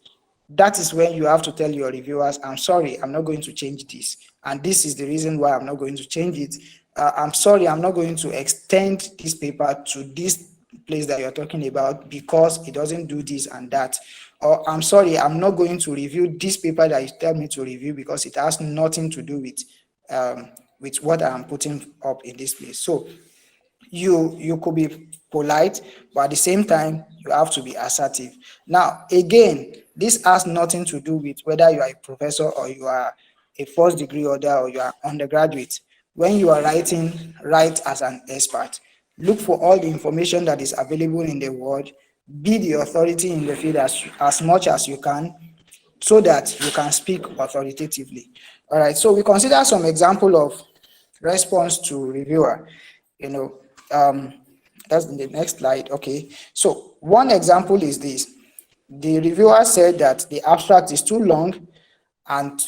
That is when you have to tell your reviewers, I'm sorry, I'm not going to change this, and this is the reason why I'm not going to change it. I'm sorry, I'm not going to extend this paper to this place that you're talking about because it doesn't do this and that. Or I'm sorry, I'm not going to review this paper that you tell me to review because it has nothing to do with what I'm putting up in this place. So you could be polite, but at the same time, you have to be assertive. Now, again, this has nothing to do with whether you are a professor or you are a first degree holder or you are undergraduate. When you are writing, write as an expert. Look for all the information that is available in the world. Be the authority in the field as much as you can, so that you can speak authoritatively. All right, so we consider some example of response to reviewer. That's in the next slide. Okay, so one example is this. The reviewer said that the abstract is too long and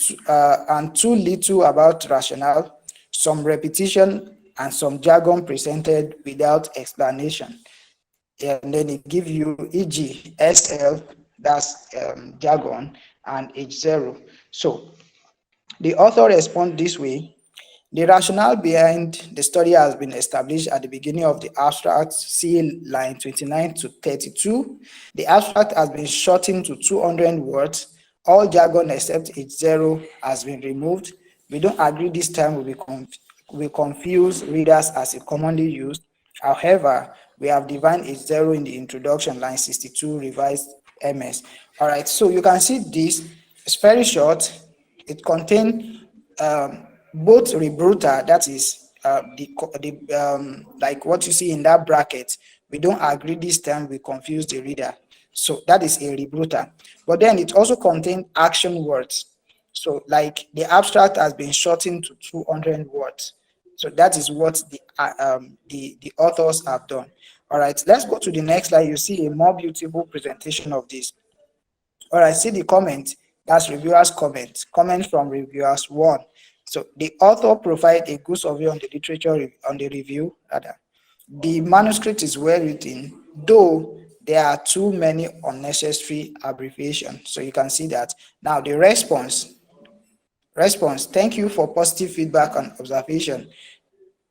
too little about rationale, some repetition and some jargon presented without explanation. And then it gives you e.g. SL, that's jargon, and H0. So the author responds this way. The rationale behind the study has been established at the beginning of the abstract, see line 29 to 32. The abstract has been shortened to 200 words. All jargon except H0 has been removed. We don't agree this time will confuse readers as it commonly used. However, we have defined H0 in the introduction, line 62, revised MS. All right, so you can see this. It's very short. It contains both rebuttal, that is like what you see in that bracket. We don't agree this time, we confuse the reader. So that is a rebuttal. But then it also contains action words. So like the abstract has been shortened to 200 words. So that is what the authors have done. All right, let's go to the next slide. You see a more beautiful presentation of this. All right, see the comment. That's reviewers' comment. Comment from reviewers 1. So the author provide a good survey on the literature on the review. Rather, the manuscript is well written, though there are too many unnecessary abbreviations. So you can see that. Now the response, thank you for positive feedback and observation.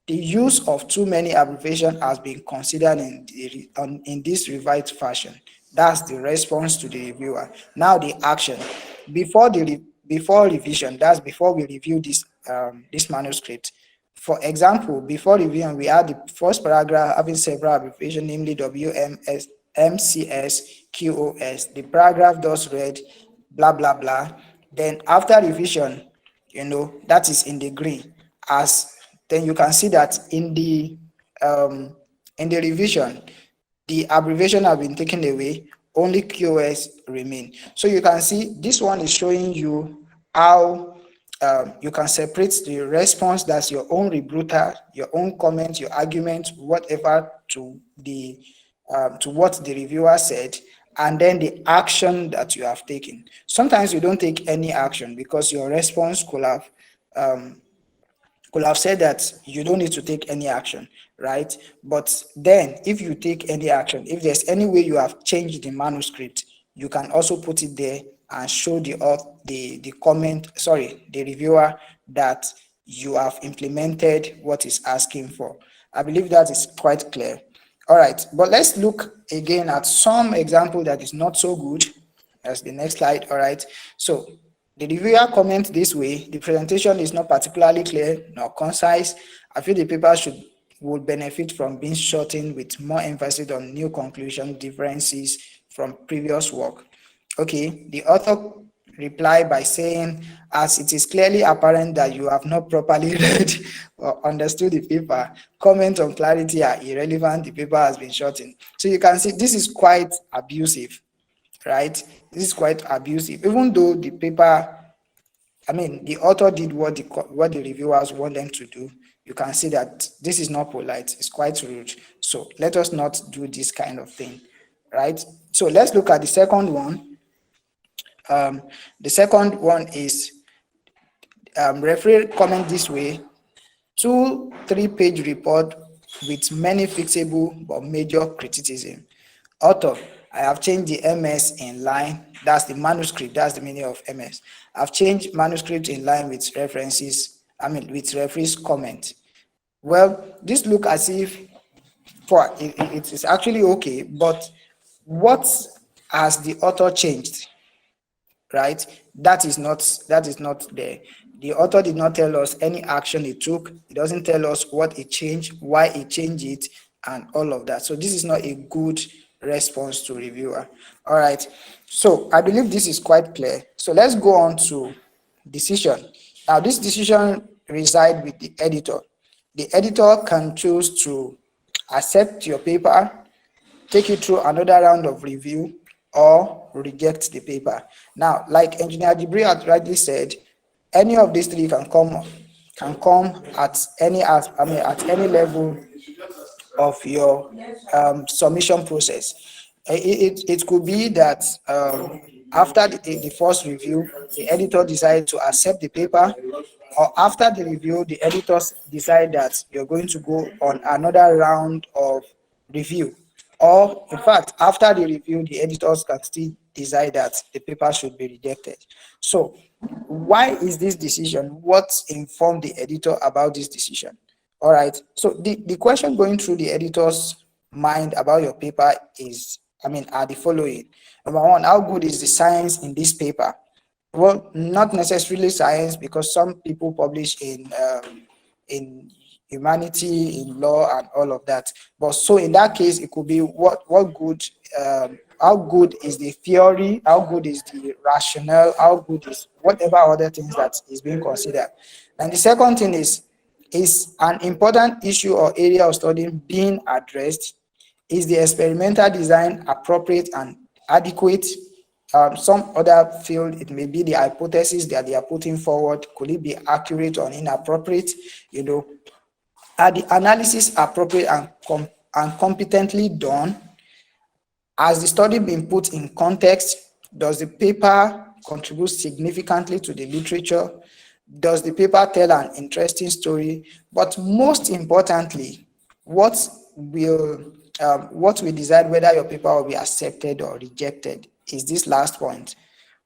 The use of too many abbreviations has been considered in this revised version. That's the response to the reviewer. Now the action. Before revision, that's before we review this manuscript. For example, before reviewing, we had the first paragraph having several abbreviations, namely WMS, MCS, QOS. The paragraph does read blah blah blah. Then after revision, that is in the green. Then you can see that in the revision, the abbreviation have been taken away, only QoS remain. So you can see this one is showing you how you can separate the response, that's your own rebuttal, your own comment, your argument, whatever, to what the reviewer said, and then the action that you have taken. Sometimes you don't take any action because your response could have said that you don't need to take any action, right? But then if you take any action, if there's any way you have changed the manuscript, you can also put it there and show the reviewer that you have implemented what is asking for. I believe that is quite clear. All right, but let's look again at some example that is not so good. As the next slide. All right, so the reviewer comments this way: the presentation is not particularly clear nor concise. I feel the paper would benefit from being shortened with more emphasis on new conclusion differences from previous work. Okay, the author replied by saying, as it is clearly apparent that you have not properly read or understood the paper, comments on clarity are irrelevant. The paper has been shortened. So you can see this is quite abusive, right? This is quite abusive, even though the paper, the author did what the reviewers want them to do. You can see that this is not polite. It's quite rude. So let us not do this kind of thing, right? So let's look at the second one. The second one is referee comment this way: 2-3 page report with many fixable but major criticism. Author, I have changed the MS in line. That's the manuscript. That's the meaning of MS. I've changed manuscript in line with references. With referee's comment. Well, this look as if it is actually okay, but what has the author changed? Right? That is not there. The author did not tell us any action he took. It doesn't tell us what he changed, why he changed it, and all of that. So this is not a good response to reviewer. All right. So I believe this is quite clear. So let's go on to decision. Now this decision resides with the editor. The editor can choose to accept your paper, take it through another round of review, or reject the paper. Now, like Engineer Jibril had rightly said, any of these three can come at any level of your submission process. It could be that after the first review, the editor decided to accept the paper, or after the review, the editors decide that you're going to go on another round of review. Or, in fact, after the review, the editors can still decide that the paper should be rejected. So, why is this decision? What informed the editor about this decision? All right. So, the question going through the editor's mind about your paper are the following. Number one, how good is the science in this paper? Well, not necessarily science, because some people publish in humanity, in law, and all of that. But so in that case, it could be how good is the theory, how good is the rationale, how good is whatever other things that is being considered. And the second thing is an important issue or area of study being addressed? Is the experimental design appropriate and adequate? Some other field, it may be the hypothesis that they are putting forward. Could it be accurate or inappropriate? Are the analysis appropriate and competently done? Has the study been put in context? Does the paper contribute significantly to the literature? Does the paper tell an interesting story? But most importantly, what will what will decide whether your paper will be accepted or rejected is this last point.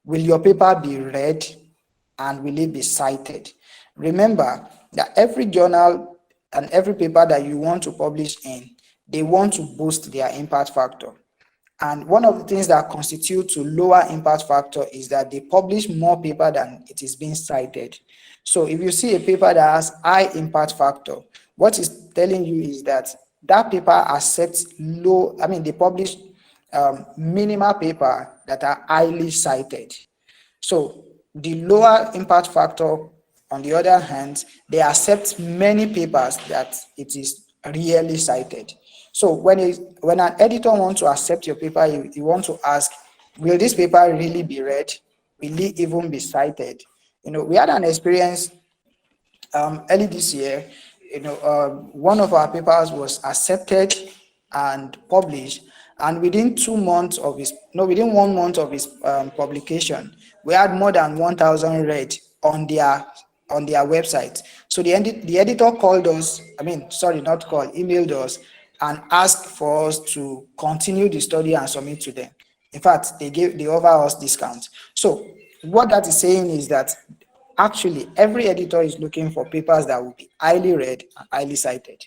Will your paper be read and will it be cited? Remember that every journal and every paper that you want to publish in, they want to boost their impact factor. And one of the things that constitute to lower impact factor is that they publish more paper than it is being cited. So if you see a paper that has high impact factor, what is telling you is that that paper accepts they publish minimal paper that are highly cited. So the lower impact factor, on the other hand, they accept many papers that it is rarely cited. So when an editor wants to accept your paper, you want to ask, will this paper really be read? Will it even be cited? We had an experience early this year. One of our papers was accepted and published, and within 2 months of within 1 month of its publication, we had more than 1,000 read on their website. So the editor called us, emailed us and asked for us to continue the study and submit to them. In fact, they offer us discounts. So what that is saying is that actually every editor is looking for papers that will be highly read and highly cited.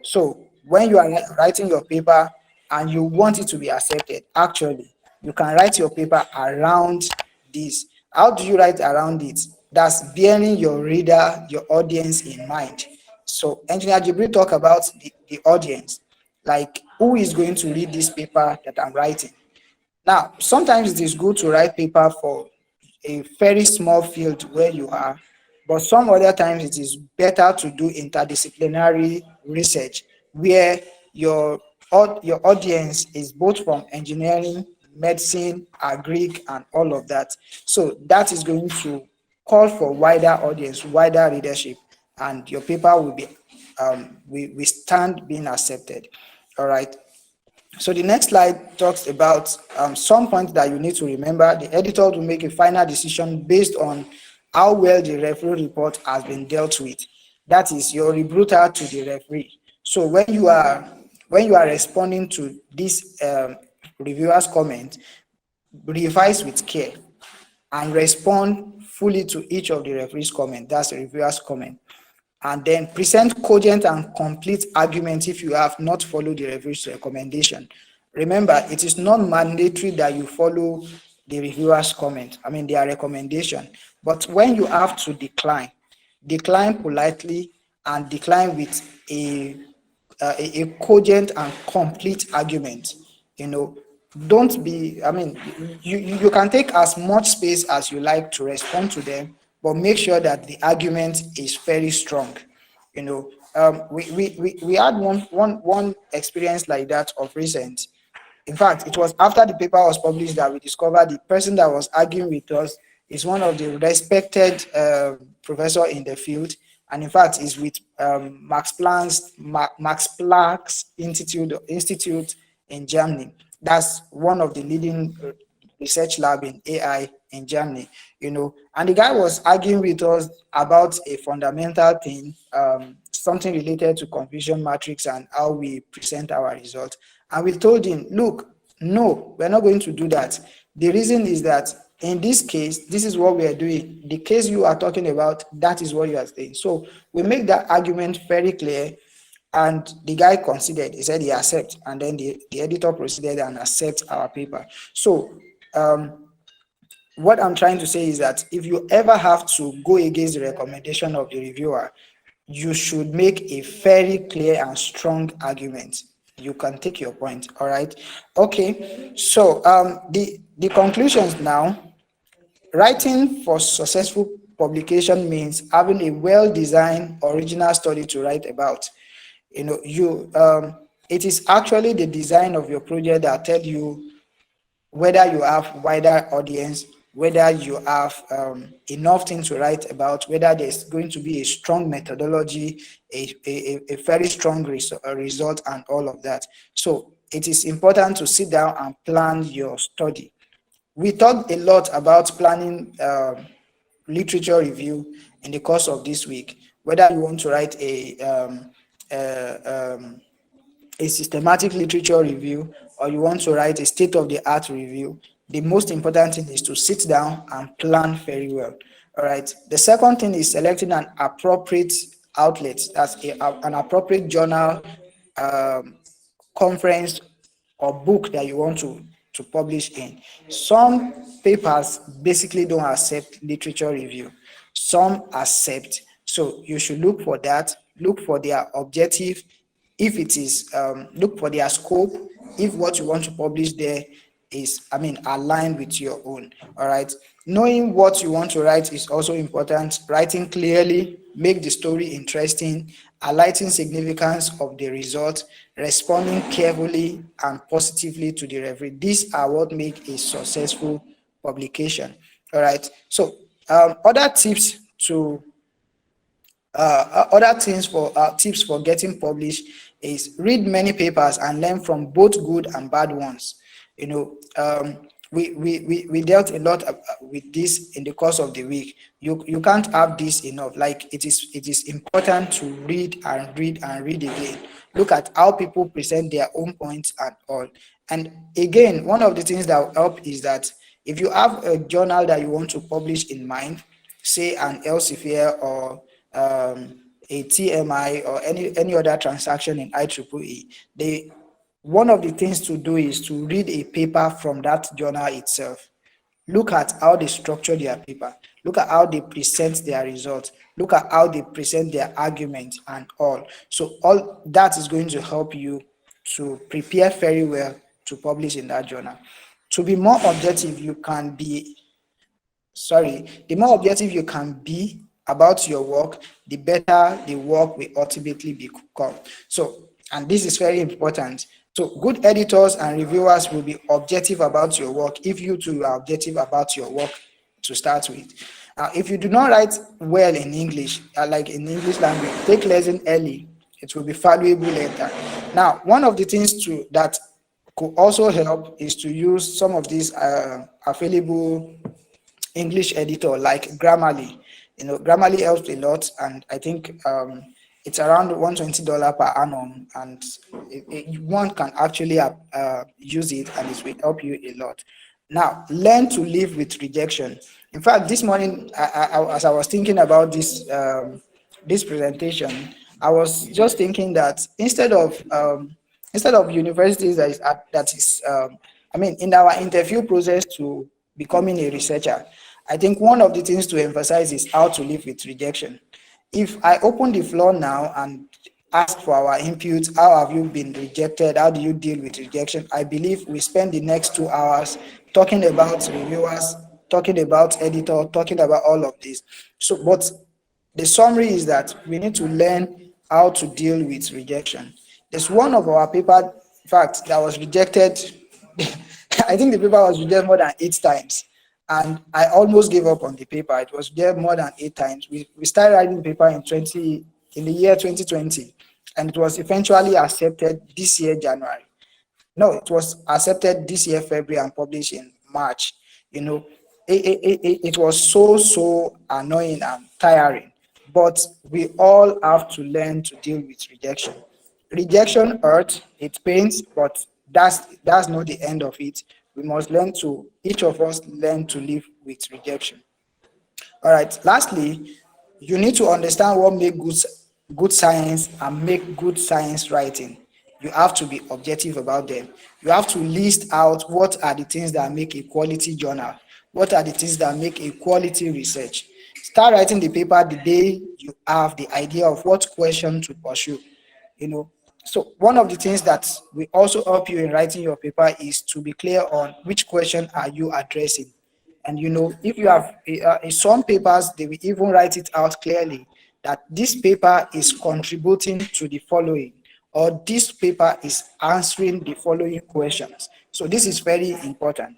So when you are writing your paper and you want it to be accepted, actually you can write your paper around this. How do you write around it? That's bearing your reader, your audience in mind. So Engineer Jibril talk about the audience, like who is going to read this paper that I'm writing. Now, sometimes it is good to write paper for a very small field where you are, but some other times it is better to do interdisciplinary research where your audience is both from engineering, medicine, agric, and all of that. So that is going to call for wider audience, wider readership, and your paper will be we stand being accepted. All right. So the next slide talks about some points that you need to remember. The editor will make a final decision based on how well the referee report has been dealt with. That is your rebuttal to the referee. So when you are responding to this reviewer's comment, revise with care and respond fully to each of the referee's comment. That's the reviewer's comment. And then present cogent and complete arguments if you have not followed the review's recommendation. Remember, it is not mandatory that you follow the reviewer's comment, their recommendation. But when you have to decline politely and decline with a cogent and complete argument. Don't be, you can take as much space as you like to respond to them, but make sure that the argument is very strong. We had one experience like that of recent. In fact, it was after the paper was published that we discovered the person that was arguing with us is one of the respected professor in the field, and in fact is with Max Planck's Institute in Germany. That's one of the leading research lab in AI in Germany, and the guy was arguing with us about a fundamental thing, something related to confusion matrix and how we present our results. And we told him, look, no, we're not going to do that. The reason is that in this case, this is what we are doing. The case you are talking about, that is what you are saying. So we make that argument very clear, and the guy considered. He said he accepts, and then the editor proceeded and accept our paper. So what I'm trying to say is that if you ever have to go against the recommendation of the reviewer, you should make a very clear and strong argument. You can take your point. All right. Okay. So the conclusions now. Writing for successful publication means having a well-designed original story to write about. It is actually the design of your project that tell you whether you have wider audience, whether you have enough things to write about, whether there's going to be a strong methodology, a very strong result, and all of that. So it is important to sit down and plan your study. We talked a lot about planning literature review in the course of this week, whether you want to write a systematic literature review, or you want to write a state-of-the-art review, the most important thing is to sit down and plan very well. All right. The second thing is selecting an appropriate outlet, that's an appropriate journal, um, conference, or book that you want to publish in. Some papers basically don't accept literature review. Some accept. So you should look for that, look for their objective. If it is, look for their scope, if what you want to publish there is, aligned with your own. All right. Knowing what you want to write is also important. Writing clearly, make the story interesting, highlighting significance of the result, responding carefully and positively to the review. These are what make a successful publication. All right. So other tips to other things for tips for getting published is read many papers and learn from both good and bad ones. We dealt a lot with this in the course of the week. You can't have this enough. Like it is important to read and read and read again. Look at how people present their own points and all. And again, one of the things that will help is that if you have a journal that you want to publish in mind, say an Elsevier or a TMI or any other transaction in IEEE, one of the things to do is to read a paper from that journal itself. Look at how they structure their paper. Look at how they present their results. Look at how they present their argument and all. So all that is going to help you to prepare very well to publish in that journal. To be more objective, the more objective you can be about your work, the better the work will ultimately become. So, and this is very important. So good editors and reviewers will be objective about your work if you too are objective about your work to start with. If you do not write well in English, like in English language, take lesson early. It will be valuable later. Now, one of the things that could also help is to use some of these available English editor like Grammarly. Grammarly helps a lot, and I think it's around $120 per annum, and one can actually use it, and it will help you a lot. Now, learn to live with rejection. In fact, this morning, as I was thinking about this presentation, I was just thinking that instead of universities in our interview process to becoming a researcher, I think one of the things to emphasize is how to live with rejection. If I open the floor now and ask for our input, how have you been rejected? How do you deal with rejection? I believe we spend the next 2 hours talking about reviewers, talking about editor, talking about all of this. So, but the summary is that we need to learn how to deal with rejection. There's one of our paper, in fact, that was rejected. I think the paper was rejected more than 8 times. And I almost gave up on the paper. It was there more than 8 times. We started writing the paper in the year 2020, and it was eventually accepted this year January. No, it was accepted this year February and published in March. It was so annoying and tiring. But we all have to learn to deal with rejection. Rejection hurts, it pains, but that's not the end of it. We must each of us learn to live with rejection. All right. Lastly, you need to understand what makes good science and make good science writing. You have to be objective about them. You have to list out what are the things that make a quality journal. What are the things that make a quality research? Start writing the paper the day you have the idea of what question to pursue. So one of the things that will also help you in writing your paper is to be clear on which question are you addressing. And if you have in some papers, they will even write it out clearly that this paper is contributing to the following, or this paper is answering the following questions. So this is very important.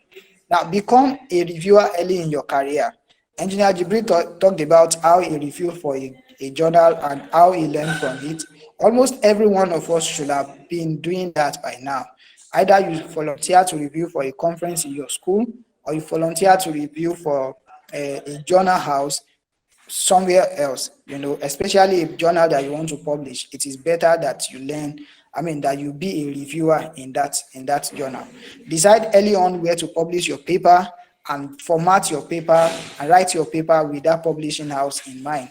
Now, become a reviewer early in your career. Engineer Jibril talked about how he reviewed for a journal and how he learned from it. Almost every one of us should have been doing that by now. Either you volunteer to review for a conference in your school, or you volunteer to review for a journal house somewhere else. Especially a journal that you want to publish. It is better that you learn that you be a reviewer in that journal. Decide early on where to publish your paper and format your paper and write your paper with that publishing house in mind.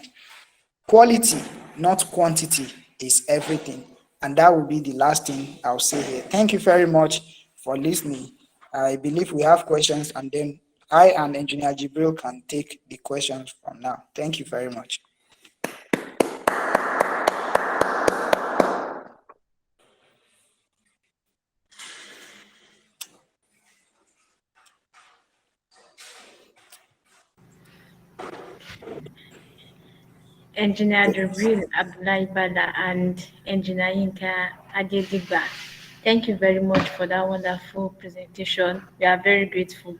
Quality, not quantity, is everything. And that will be the last thing I'll say here. Thank you very much for listening. I believe we have questions, and then I and Engineer Jibril can take the questions from now. Thank you very much. Engineer Jibril Bala and Engineer Adedigba. Thank you very much for that wonderful presentation. We are very grateful.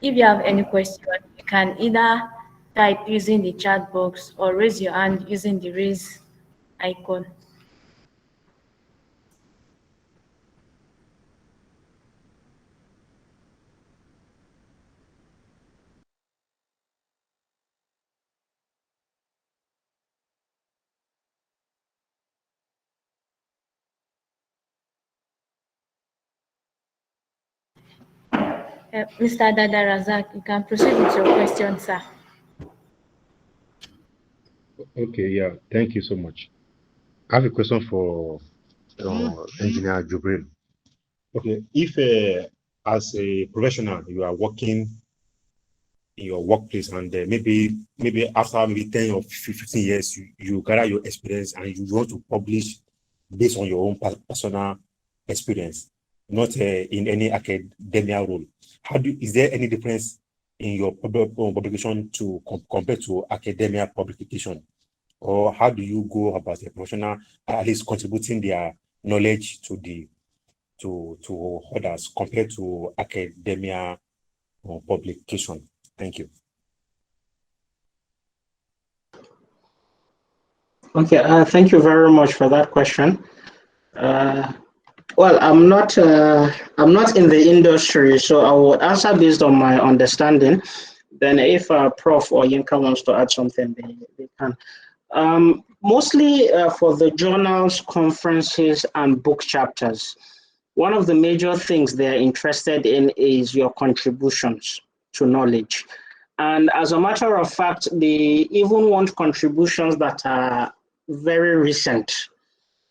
If you have any question, you can either type using the chat box or raise your hand using the raise icon. Mr. Dada Razak, you can proceed with your question, sir. Okay, yeah, thank you so much. I have a question for Engineer Jibril. Okay, if as a professional you are working in your workplace and maybe after maybe 10 or 15 years you gather your experience and you want to publish based on your own personal experience, not in any academia role. Is there any difference in your publication to compared to academia publication? Or how do you go about a professional at least contributing their knowledge to others compared to academia publication? Thank you. Okay, thank you very much for that question. Well, I'm not in the industry, so I will answer based on my understanding. Then, if Prof or Yinka wants to add something, they can. Mostly for the journals, conferences, and book chapters, one of the major things they're interested in is your contributions to knowledge. And as a matter of fact, they even want contributions that are very recent.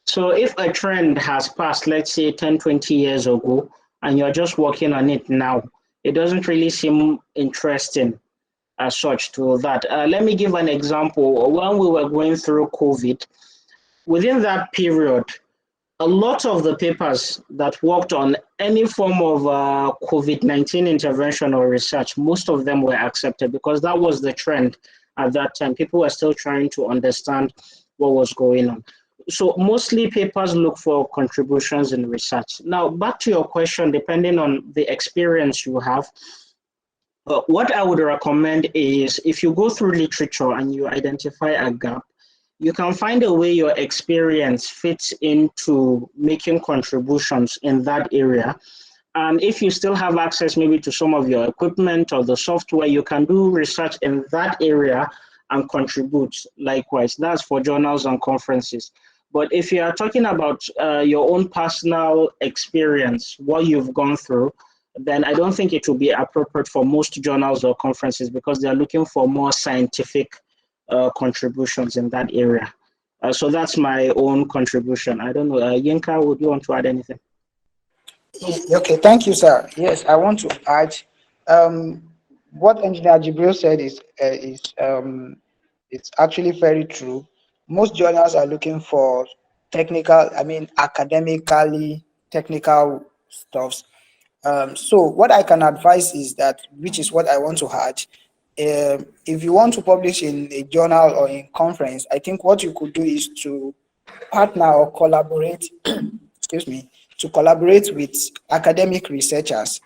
So if a trend has passed, let's say 10, 20 years ago, and you're just working on it now, it doesn't really seem interesting as such to that. Let me give an example. When we were going through COVID, within that period, a lot of the papers that worked on any form of COVID-19 intervention or research, most of them were accepted because that was the trend at that time. People were still trying to understand what was going on. So mostly papers look for contributions in research. Now, back to your question, depending on the experience you have, what I would recommend is if you go through literature and you identify a gap, you can find a way your experience fits into making contributions in that area. And if you still have access maybe to some of your equipment or the software, you can do research in that area and contribute likewise. That's for journals and conferences. But if you are talking about your own personal experience, what you've gone through, then I don't think it will be appropriate for most journals or conferences because they're looking for more scientific contributions in that area. So that's my own contribution. I don't know, Yinka, would you want to add anything? Okay, thank you, sir. Yes, I want to add what Engineer Jibril said is it's actually very true. Most journals are looking for academically technical stuffs. So what I can advise is that, which is what I want to add, if you want to publish in a journal or in conference, I think what you could do is to partner or collaborate, excuse me, to collaborate with academic researchers.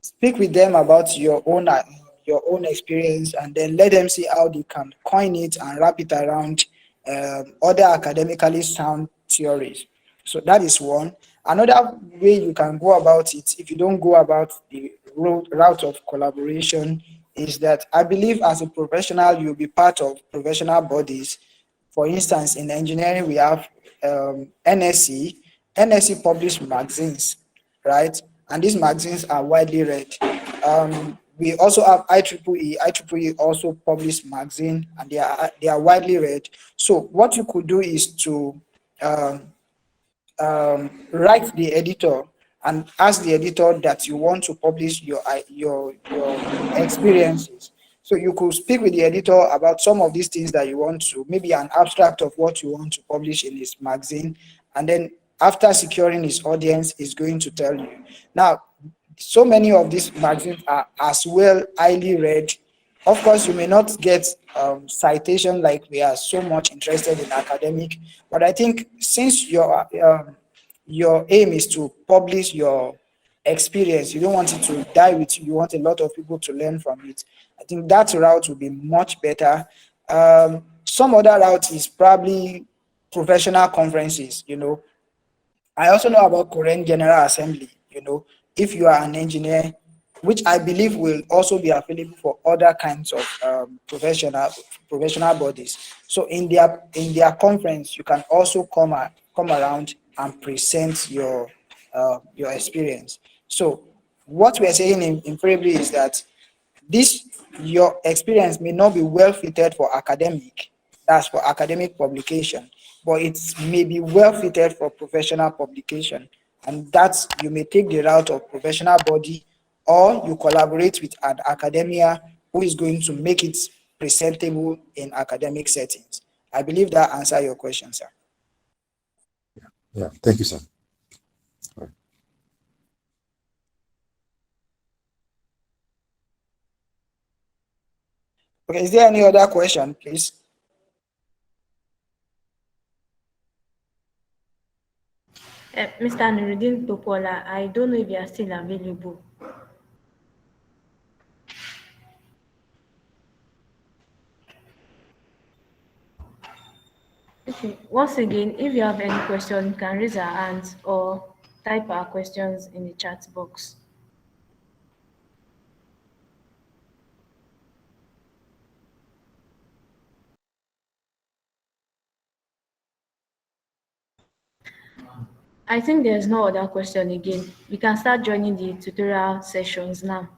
Speak with them about your own experience, and then let them see how they can coin it and wrap it around other academically sound theories. So that is one. Another way you can go about it, if you don't go about the route of collaboration, is that I believe as a professional, you'll be part of professional bodies. For instance, in engineering, we have NSC. NSC publish magazines, right? And these magazines are widely read. We also have IEEE. IEEE also publish magazine, and they are widely read. So what you could do is to write the editor and ask the editor that you want to publish your experiences. So you could speak with the editor about some of these things that you want to, maybe an abstract of what you want to publish in his magazine, and then after securing his audience, is going to tell you. Now, so many of these magazines are as well highly read. Of course, you may not get citation like we are so much interested in academic, but I think since your aim is to publish your experience, you don't want it to die with you, you want a lot of people to learn from it. I think that route will be much better. Some other route is probably professional conferences, I also know about Korean General Assembly, if you are an engineer, which I believe will also be available for other kinds of professional bodies. So in their conference, you can also come around and present your experience. So what we're saying invariably is that this your experience may not be well fitted for academic, that's for academic publication, but it may be well fitted for professional publication, and that's you may take the route of professional body, or you collaborate with an academia who is going to make it presentable in academic settings. I believe that answers your question, sir. Yeah, thank you, sir. All right. Okay, is there any other question, please? Mr. Nuruddin Topola, I don't know if you are still available. Okay. Once again, if you have any question, you can raise our hands or type our questions in the chat box. I think there's no other question again. We can start joining the tutorial sessions now.